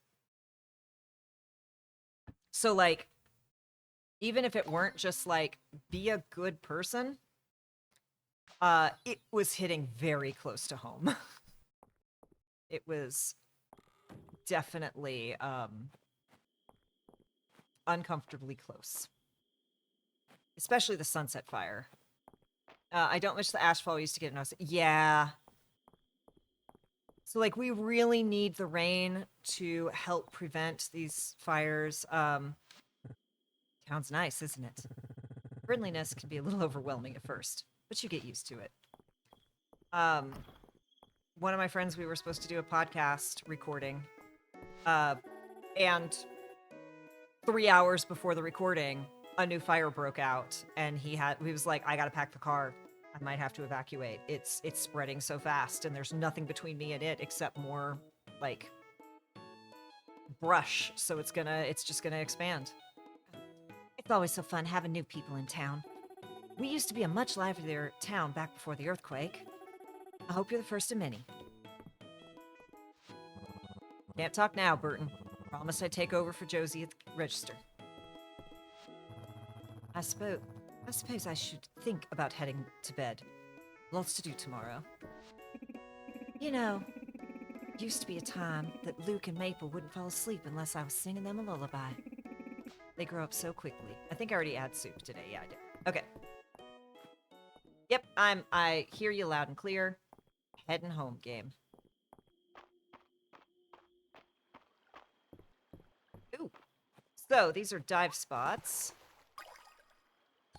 So, like, even if it weren't just like, be a good person, it was hitting very close to home. it was definitely uncomfortably close. Especially the sunset fire. I don't wish the ashfall used to get noticed. Yeah. So, like, we really need the rain to help prevent these fires. Town's nice, isn't it? Friendliness can be a little overwhelming at first, but you get used to it. One of my friends, we were supposed to do a podcast recording, and 3 hours before the recording, a new fire broke out, and he was like, I gotta pack the car. I might have to evacuate. It's spreading so fast, and there's nothing between me and it except more, like, brush, so it's just gonna expand. It's always so fun having new people in town. We used to be a much livelier town back before the earthquake. I hope you're the first of many. Can't talk now, Burton. Promised I'd take over for Josie at the register. I suppose I should think about heading to bed. Lots to do tomorrow. You know, used to be a time that Luke and Maple wouldn't fall asleep unless I was singing them a lullaby. They grow up so quickly. I think I already had soup today. Yeah, I did. Okay. Yep, I hear you loud and clear. Heading home, game. Ooh. So, these are dive spots.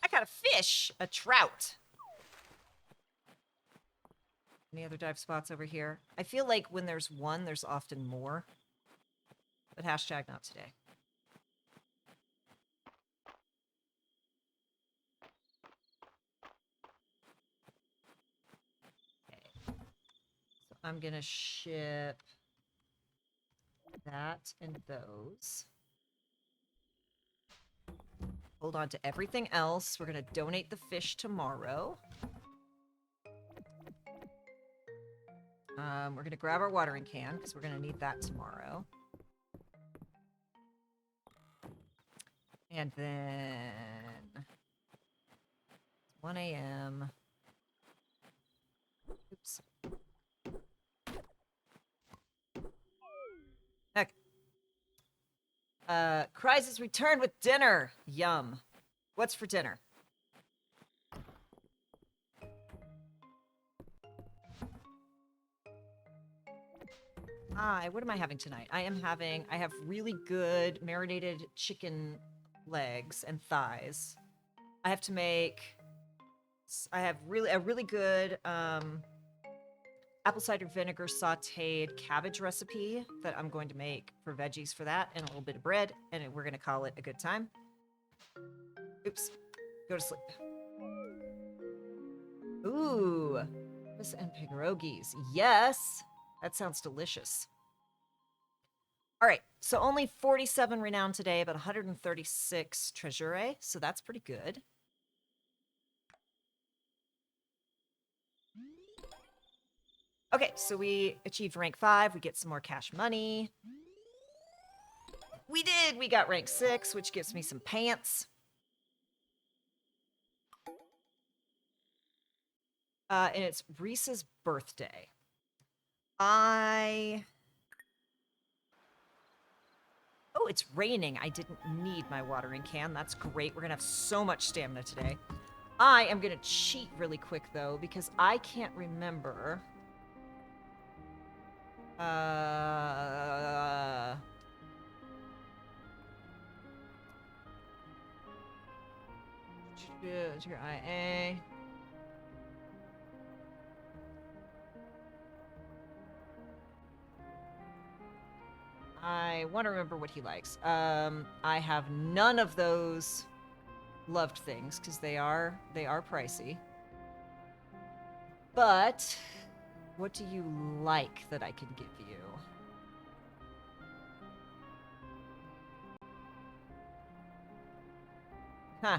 I got a fish! A trout! Any other dive spots over here? I feel like when there's one, there's often more. But hashtag not today. Okay. So I'm gonna ship that and those. Hold on to everything else. We're gonna donate the fish tomorrow. We're gonna grab our watering can because we're gonna need that tomorrow. And then 1 a.m. Oops. Heck. Cries has returned with dinner. Yum. What's for dinner? What am I having tonight? I have really good marinated chicken legs and thighs. I have a really good apple cider vinegar sauteed cabbage recipe that I'm going to make for veggies for that, and a little bit of bread, and we're going to call it a good time. Oops. Go to sleep. Ooh. And pierogies. Yes. That sounds delicious. All right. So only 47 renown today, but 136 treasure. So that's pretty good. Okay, so we achieved rank 5. We get some more cash money. We did! We got rank 6, which gives me some pants. And it's Reese's birthday. Oh, it's raining. I didn't need my watering can. That's great. We're gonna have so much stamina today. I am gonna cheat really quick, though, because I can't remember... IA. I want to remember what he likes. I have none of those loved things because they are pricey. But what do you like that I can give you? Huh.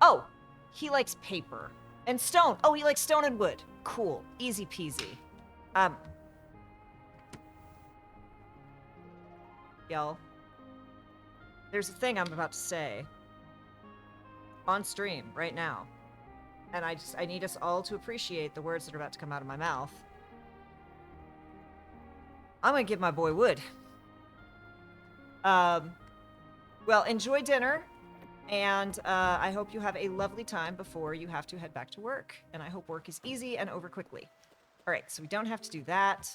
Oh, he likes paper. And stone. Oh, he likes stone and wood. Cool. Easy peasy. Y'all. There's a thing I'm about to say. On stream, right now. And I need us all to appreciate the words that are about to come out of my mouth. I'm gonna give my boy wood. Well, enjoy dinner, and I hope you have a lovely time before you have to head back to work. And I hope work is easy and over quickly. All right, so we don't have to do that.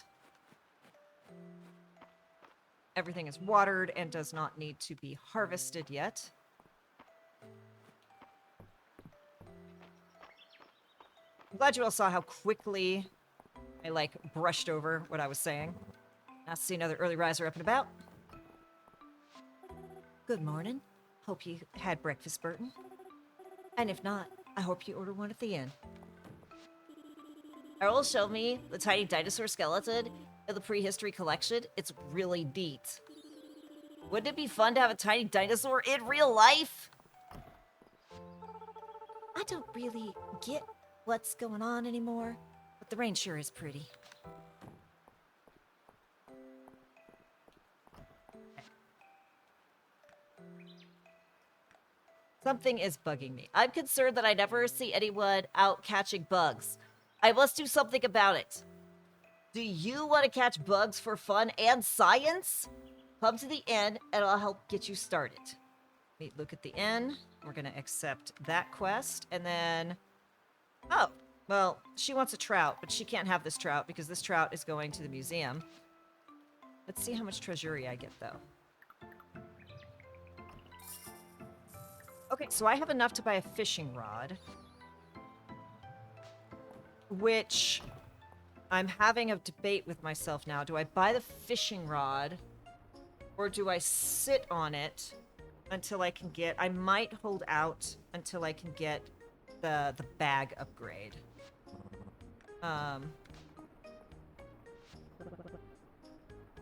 Everything is watered and does not need to be harvested yet. I'm glad you all saw how quickly I, like, brushed over what I was saying. Nice to see another early riser up and about. Good morning. Hope you had breakfast, Burton. And if not, I hope you order one at the inn. Errol showed me the tiny dinosaur skeleton in the prehistory collection. It's really neat. Wouldn't it be fun to have a tiny dinosaur in real life? I don't really get what's going on anymore, but the rain sure is pretty. Something is bugging me. I'm concerned that I never see anyone out catching bugs. I must do something about it. Do you want to catch bugs for fun and science? Come to the inn and I'll help get you started. Look at the inn. We're going to accept that quest. And then... Oh, well, she wants a trout, but she can't have this trout because this trout is going to the museum. Let's see how much treasury I get, though. Okay, so I have enough to buy a fishing rod. Which... I'm having a debate with myself now. Do I buy the fishing rod? Or do I sit on it until I can get... I might hold out until I can get the bag upgrade.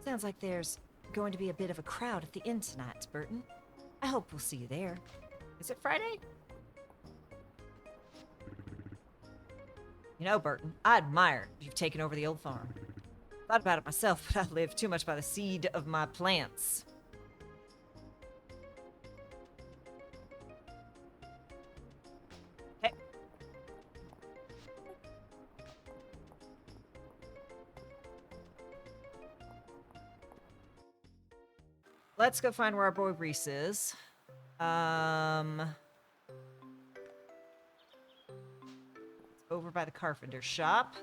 Sounds like there's going to be a bit of a crowd at the inn tonight, Burton. I hope we'll see you there. Is it Friday? You know, Burton, I admire you've taken over the old farm. Thought about it myself, but I live too much by the seed of my plants. Okay. Let's go find where our boy Reese is. Over by the carpenter's shop.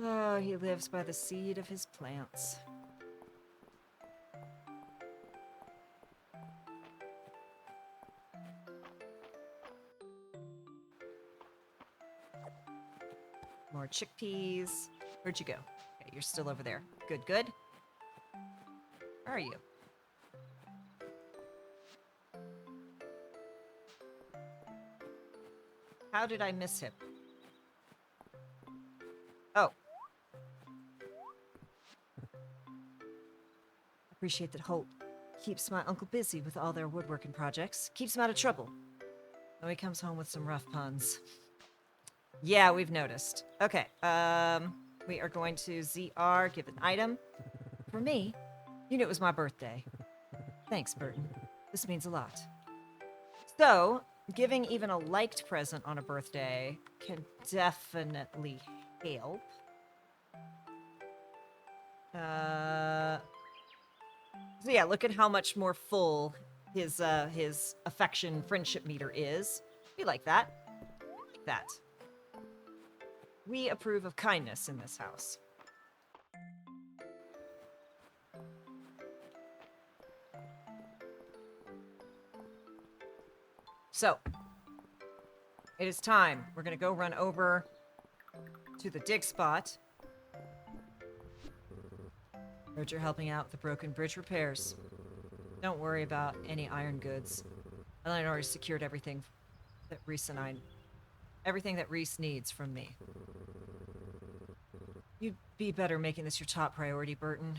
Oh, he lives by the seed of his plants. More chickpeas. Where'd you go? Okay, you're still over there. Good, good. Where are you? How did I miss him? Oh. Appreciate that Holt keeps my uncle busy with all their woodworking projects. Keeps him out of trouble. Though he comes home with some rough puns. Yeah, we've noticed. Okay, we are going to ZR, give an item. For me, you knew it was my birthday. Thanks, Burton. This means a lot. So, giving even a liked present on a birthday can definitely help. So yeah, look at how much more full his affection friendship meter is. We like that. Like that. We approve of kindness in this house. So, it is time. We're gonna go run over to the dig spot. Heard you're helping out with the broken bridge repairs. Don't worry about any iron goods. I already secured everything that Reese and everything that Reese needs from me. You'd be better making this your top priority, Burton.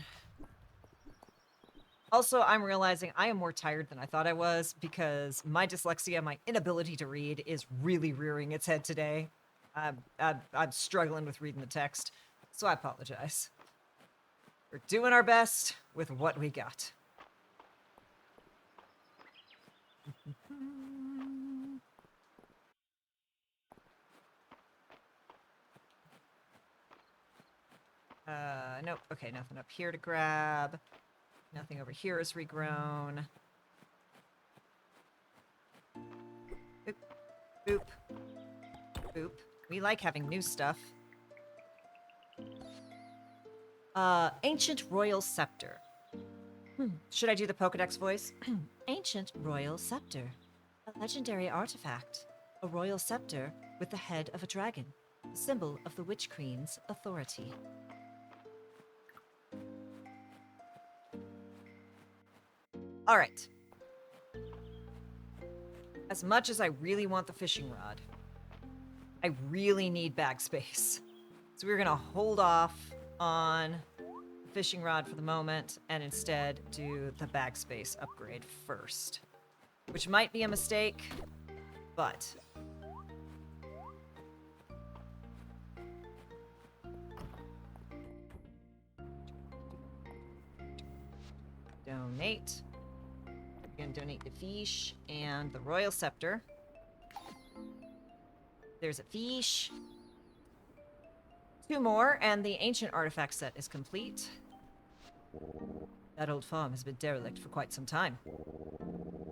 Also, I'm realizing I am more tired than I thought I was because my dyslexia, my inability to read, is really rearing its head today. I'm struggling with reading the text, so I apologize. We're doing our best with what we got. Nope. Okay, nothing up here to grab. Nothing over here is regrown. Boop. Boop. Boop. We like having new stuff. Ancient Royal Scepter. Should I do the Pokedex voice? Ancient Royal Scepter. A legendary artifact. A royal scepter with the head of a dragon. A symbol of the Witch Queen's authority. Alright. As much as I really want the fishing rod, I really need bag space. So we're gonna hold off on the fishing rod for the moment and instead do the bag space upgrade first. Which might be a mistake, but... Donate. We're gonna donate the fish and the Royal Scepter. There's a fish. 2 more, and the Ancient Artifact set is complete. That old farm has been derelict for quite some time.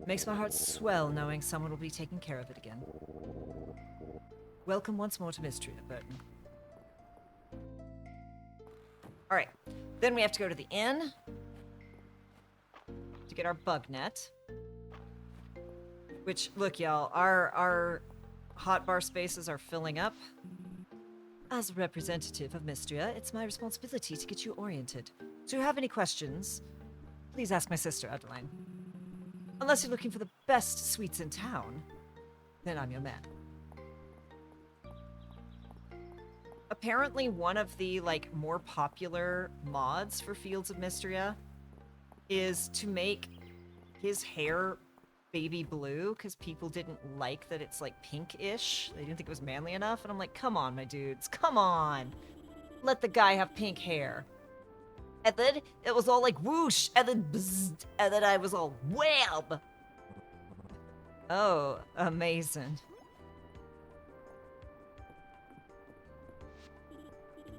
Makes my heart swell knowing someone will be taking care of it again. Welcome once more to Mistria, Burton. Alright, then we have to go to the inn to get our bug net. Which, look y'all, our hotbar spaces are filling up. As a representative of Mistria, it's my responsibility to get you oriented. So if you have any questions, please ask my sister, Adeline. Unless you're looking for the best sweets in town, then I'm your man. Apparently one of the, like, more popular mods for Fields of Mistria is to make his hair baby blue, because people didn't like that it's, like, pink-ish. They didn't think it was manly enough, and I'm like, come on, my dudes, come on! Let the guy have pink hair. And then it was all like whoosh, and then bzzz, and then I was all wham! Oh, amazing.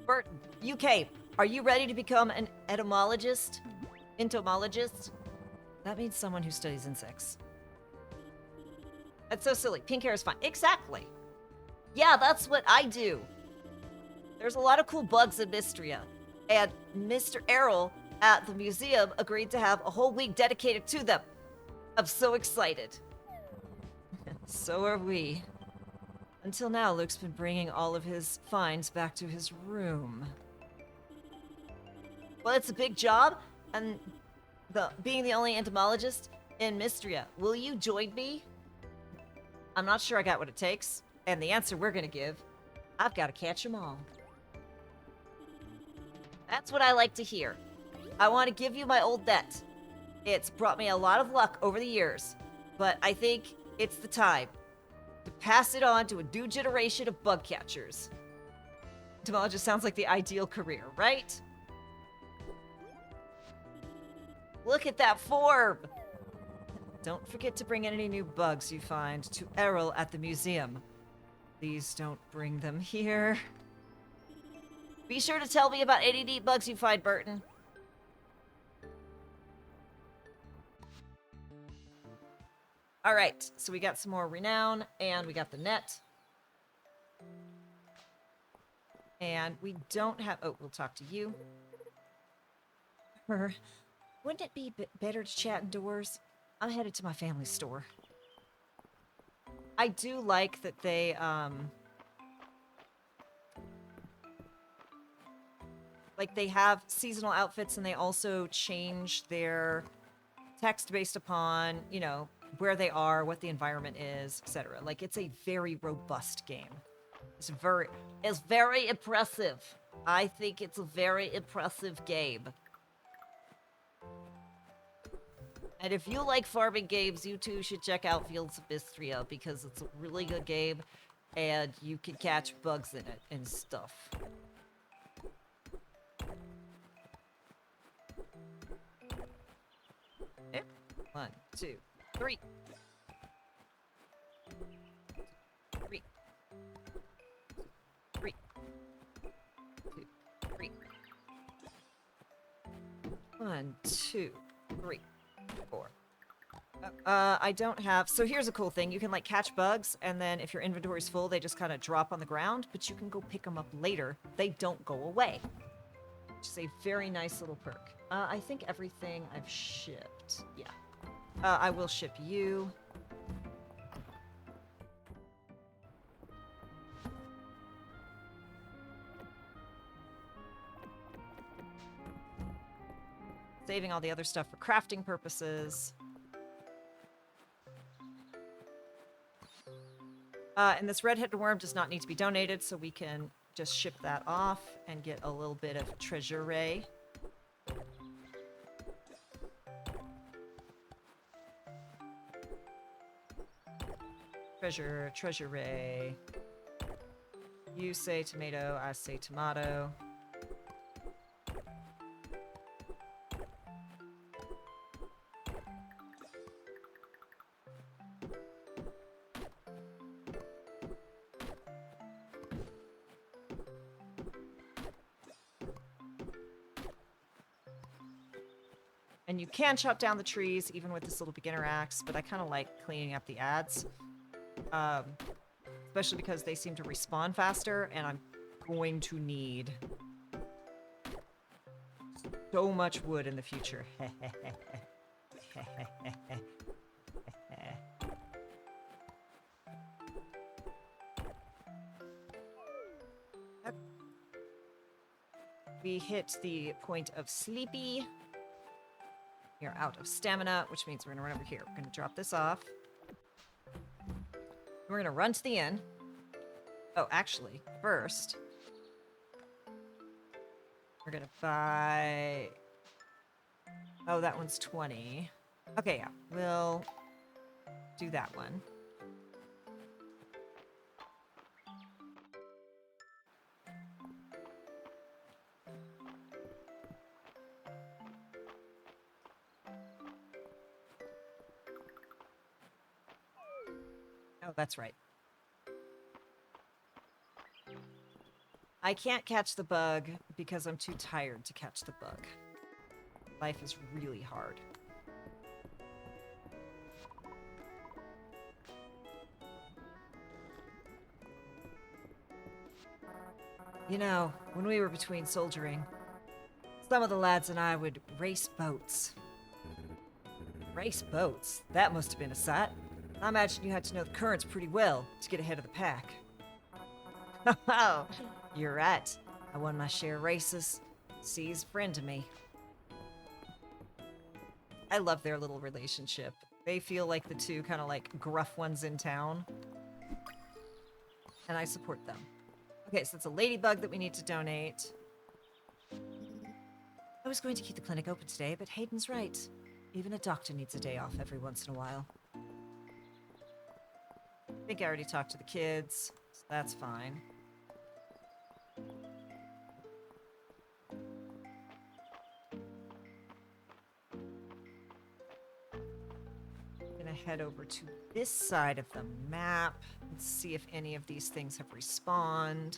Bert, UK, are you ready to become an etymologist? Entomologist? That means someone who studies insects. That's so silly. Pink hair is fine. Exactly. Yeah, that's what I do. There's a lot of cool bugs in Mistria. And Mr. Errol at the museum agreed to have a whole week dedicated to them. I'm so excited. So are we. Until now, Luke's been bringing all of his finds back to his room. Well, it's a big job, and being the only entomologist in Mistria, will you join me? I'm not sure I got what it takes, and the answer we're gonna give, I've got to catch them all. That's what I like to hear. I want to give you my old debt. It's brought me a lot of luck over the years, but I think it's the time to pass it on to a new generation of bug catchers. Entomologist sounds like the ideal career, right? Look at that form! Don't forget to bring any new bugs you find to Errol at the museum. Please don't bring them here. Be sure to tell me about any neat bugs you find, Burton. Alright, so we got some more renown, and we got the net. And we don't have... Oh, we'll talk to you. Wouldn't it be better to chat indoors? I'm headed to my family's store. I do like that they, like, they have seasonal outfits and they also change their text based upon, you know, where they are, what the environment is, etc. Like, it's a very robust game. It's very impressive. I think it's a very impressive game. And if you like farming games, you too should check out Fields of Mistria, because it's a really good game, and you can catch bugs in it and stuff. There. 1, 2, 3. 3. 3. 2, 3. 1, 2, 3, 4. I don't have... So here's a cool thing. You can, like, catch bugs, and then if your inventory's full, they just kind of drop on the ground, but you can go pick them up later. They don't go away. Which is a very nice little perk. I think everything I've shipped. Yeah. I will ship you. Saving all the other stuff for crafting purposes. And this red-headed worm does not need to be donated, so we can just ship that off and get a little bit of treasure. Treasure. You say tomato, I say tomato. And you can chop down the trees, even with this little beginner axe, but I kind of like cleaning up the ads. Especially because they seem to respawn faster, and I'm going to need so much wood in the future. We hit the point of sleepy. You're out of stamina, which means we're gonna run over here. We're gonna drop this off. We're gonna run to the inn. Oh, actually, first, we're gonna buy... Oh, that one's 20. Okay, yeah, we'll do that one. Oh, that's right. I can't catch the bug because I'm too tired to catch the bug. Life is really hard. You know, when we were between soldiering, some of the lads and I would race boats. Race boats? That must have been a sight. I imagine you had to know the currents pretty well to get ahead of the pack. Oh, you're right. I won my share of races. C's a friend to me. I love their little relationship. They feel like the two kind of like gruff ones in town. And I support them. Okay, so it's a ladybug that we need to donate. I was going to keep the clinic open today, but Hayden's right. Even a doctor needs a day off every once in a while. I think I already talked to the kids, so that's fine. I'm gonna head over to this side of the map and see if any of these things have respawned.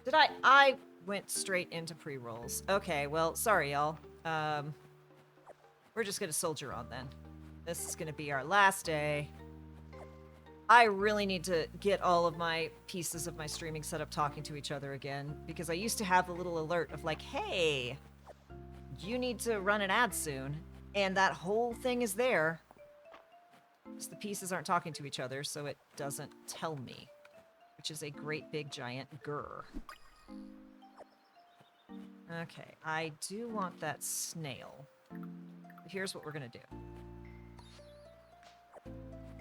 Did I went straight into pre-rolls. Okay, well, sorry, y'all. We're just gonna soldier on then. This is gonna be our last day. I really need to get all of my pieces of my streaming setup talking to each other again, because I used to have a little alert of like, hey, you need to run an ad soon, and that whole thing is there. Just the pieces aren't talking to each other, so it doesn't tell me, which is a great big giant grr. Okay, I do want that snail. Here's what we're gonna do.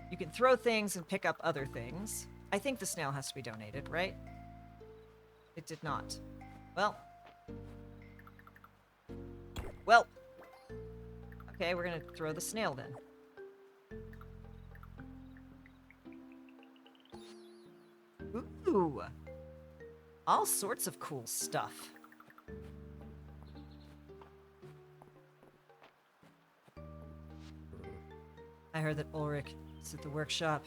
You can throw things and pick up other things. I think the snail has to be donated, right? It did not. Well. Well. Okay, we're gonna throw the snail then. Ooh. All sorts of cool stuff. I heard that Ulrich is at the workshop.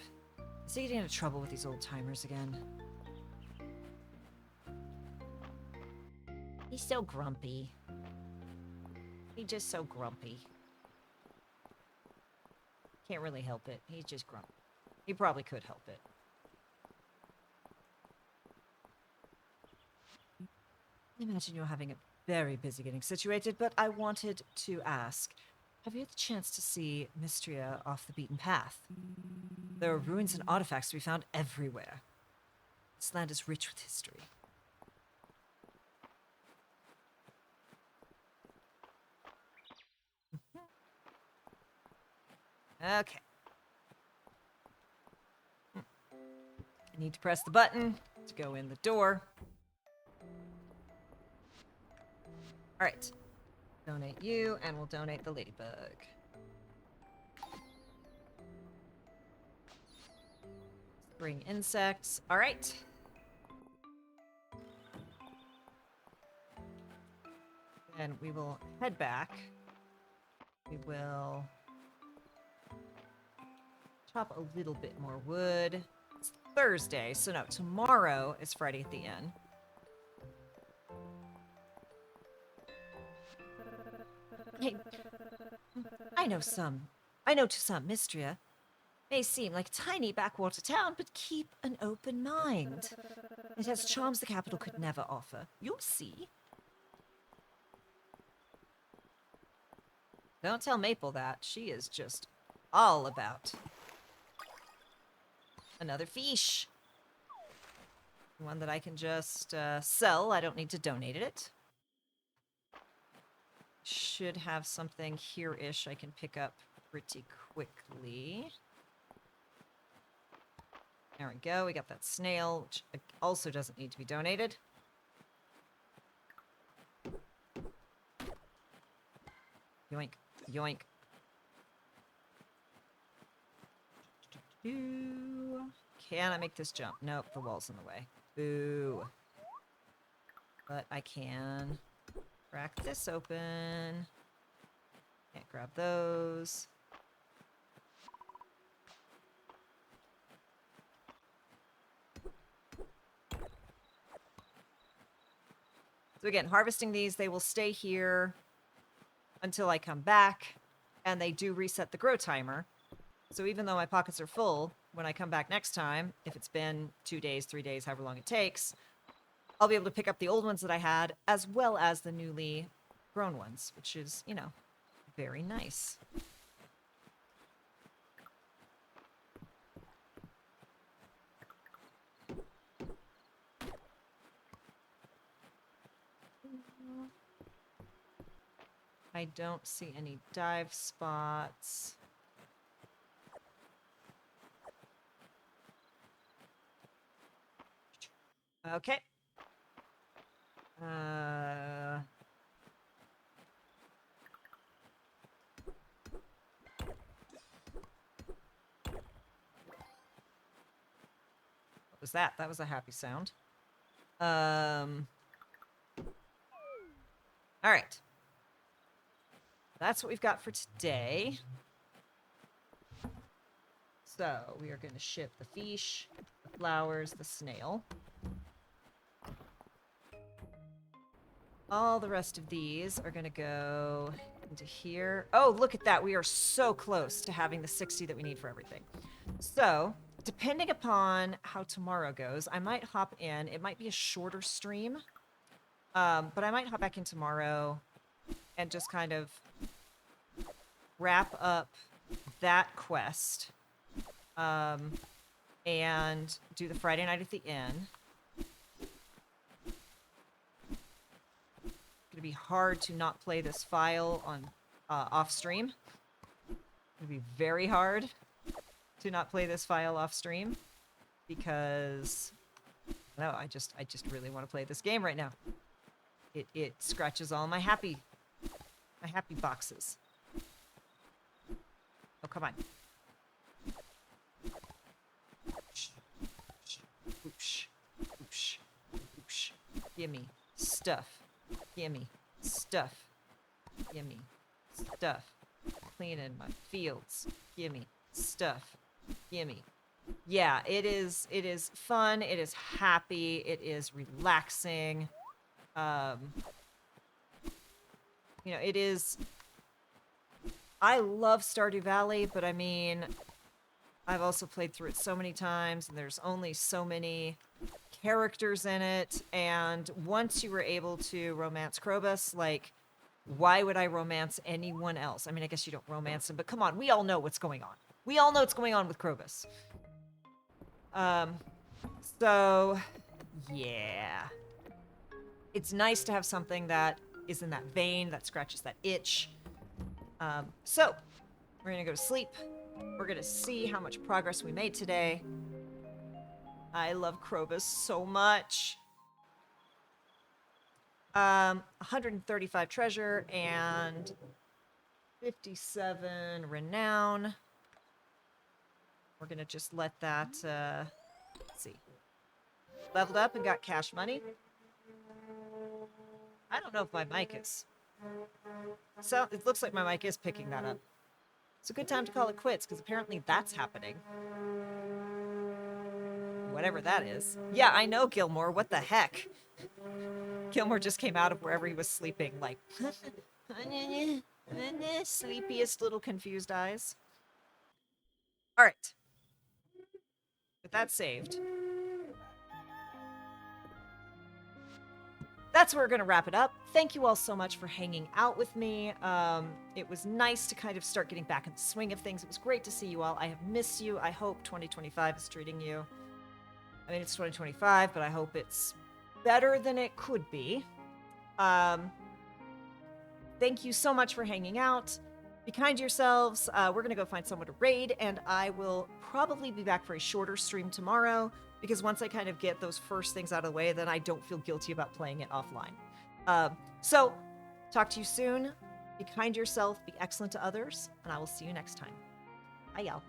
Is he getting into trouble with these old-timers again? He's so grumpy. He's just so grumpy. Can't really help it. He's just grumpy. He probably could help it. I imagine you're having a very busy getting situated, but I wanted to ask, have you had the chance to see Mistria off the beaten path? There are ruins and artifacts to be found everywhere. This land is rich with history. Okay. I need to press the button to go in the door. All right. Donate you, and we'll donate the ladybug. Bring insects. All right. Then we will head back. We will chop a little bit more wood. It's Thursday, so no, tomorrow is Friday at the Inn. Hey, I know to some, Mistria may seem like a tiny backwater town, but keep an open mind. It has charms the capital could never offer. You'll see. Don't tell Maple that. She is just all about another fish. One that I can just sell. I don't need to donate it. Should have something here-ish I can pick up pretty quickly. There we go. We got that snail, which also doesn't need to be donated. Yoink. Yoink. Can I make this jump? Nope, the wall's in the way. Boo. But I can crack this open. Can't grab those. So again, harvesting these, they will stay here until I come back, and they do reset the grow timer. So even though my pockets are full, when I come back next time, if it's been 2 days, 3 days, however long it takes, I'll be able to pick up the old ones that I had, as well as the newly grown ones, which is, you know, very nice. I don't see any dive spots. Okay. What was that? That was a happy sound. All right. That's what we've got for today. So we are going to ship the fish, the flowers, the snail. All the rest of these are going to go into here. Oh, look at that. We are so close to having the 60 that we need for everything. So, depending upon how tomorrow goes, I might hop in. It might be a shorter stream, but I might hop back in tomorrow and just kind of wrap up that quest and do the Friday night at the Inn. It's gonna be hard to not play this file on off stream. It's gonna be very hard to not play this file off stream because no, I just really want to play this game right now. It scratches all my happy boxes. Oh, come on. Oosh. Oosh. Oosh. Gimme stuff. Gimme stuff. Gimme stuff. Cleaning my fields. Gimme stuff. Gimme. Yeah, it is fun. It is happy. It is relaxing. You know, it is... I love Stardew Valley, but I mean, I've also played through it so many times, and there's only so many characters in it, and once you were able to romance Krobus, like, why would I romance anyone else? I mean, I guess you don't romance him, but come on, we all know what's going on. We all know what's going on with Krobus. So, yeah. It's nice to have something that is in that vein, that scratches that itch. So, we're gonna go to sleep. We're gonna see how much progress we made today. I love Krobus so much. 135 treasure and 57 renown. We're gonna just let that, let's see. Leveled up and got cash money. I don't know if my mic is... So, it looks like my mic is picking that up. It's a good time to call it quits, because apparently that's happening. Whatever that is. Yeah, I know, Gilmore. What the heck? Gilmore just came out of wherever he was sleeping, like... sleepiest little confused eyes. Alright. With that saved... that's where we're going to wrap it up. Thank you all so much for hanging out with me. It was nice to kind of start getting back in the swing of things. It was great to see you all. I have missed you. I hope 2025 is treating you... I mean, it's 2025, but I hope it's better than it could be. Thank you so much for hanging out. Be kind to yourselves. We're going to go find someone to raid, and I will probably be back for a shorter stream tomorrow, because once I kind of get those first things out of the way, then I don't feel guilty about playing it offline. So, talk to you soon. Be kind to yourself, be excellent to others, and I will see you next time. Bye, y'all.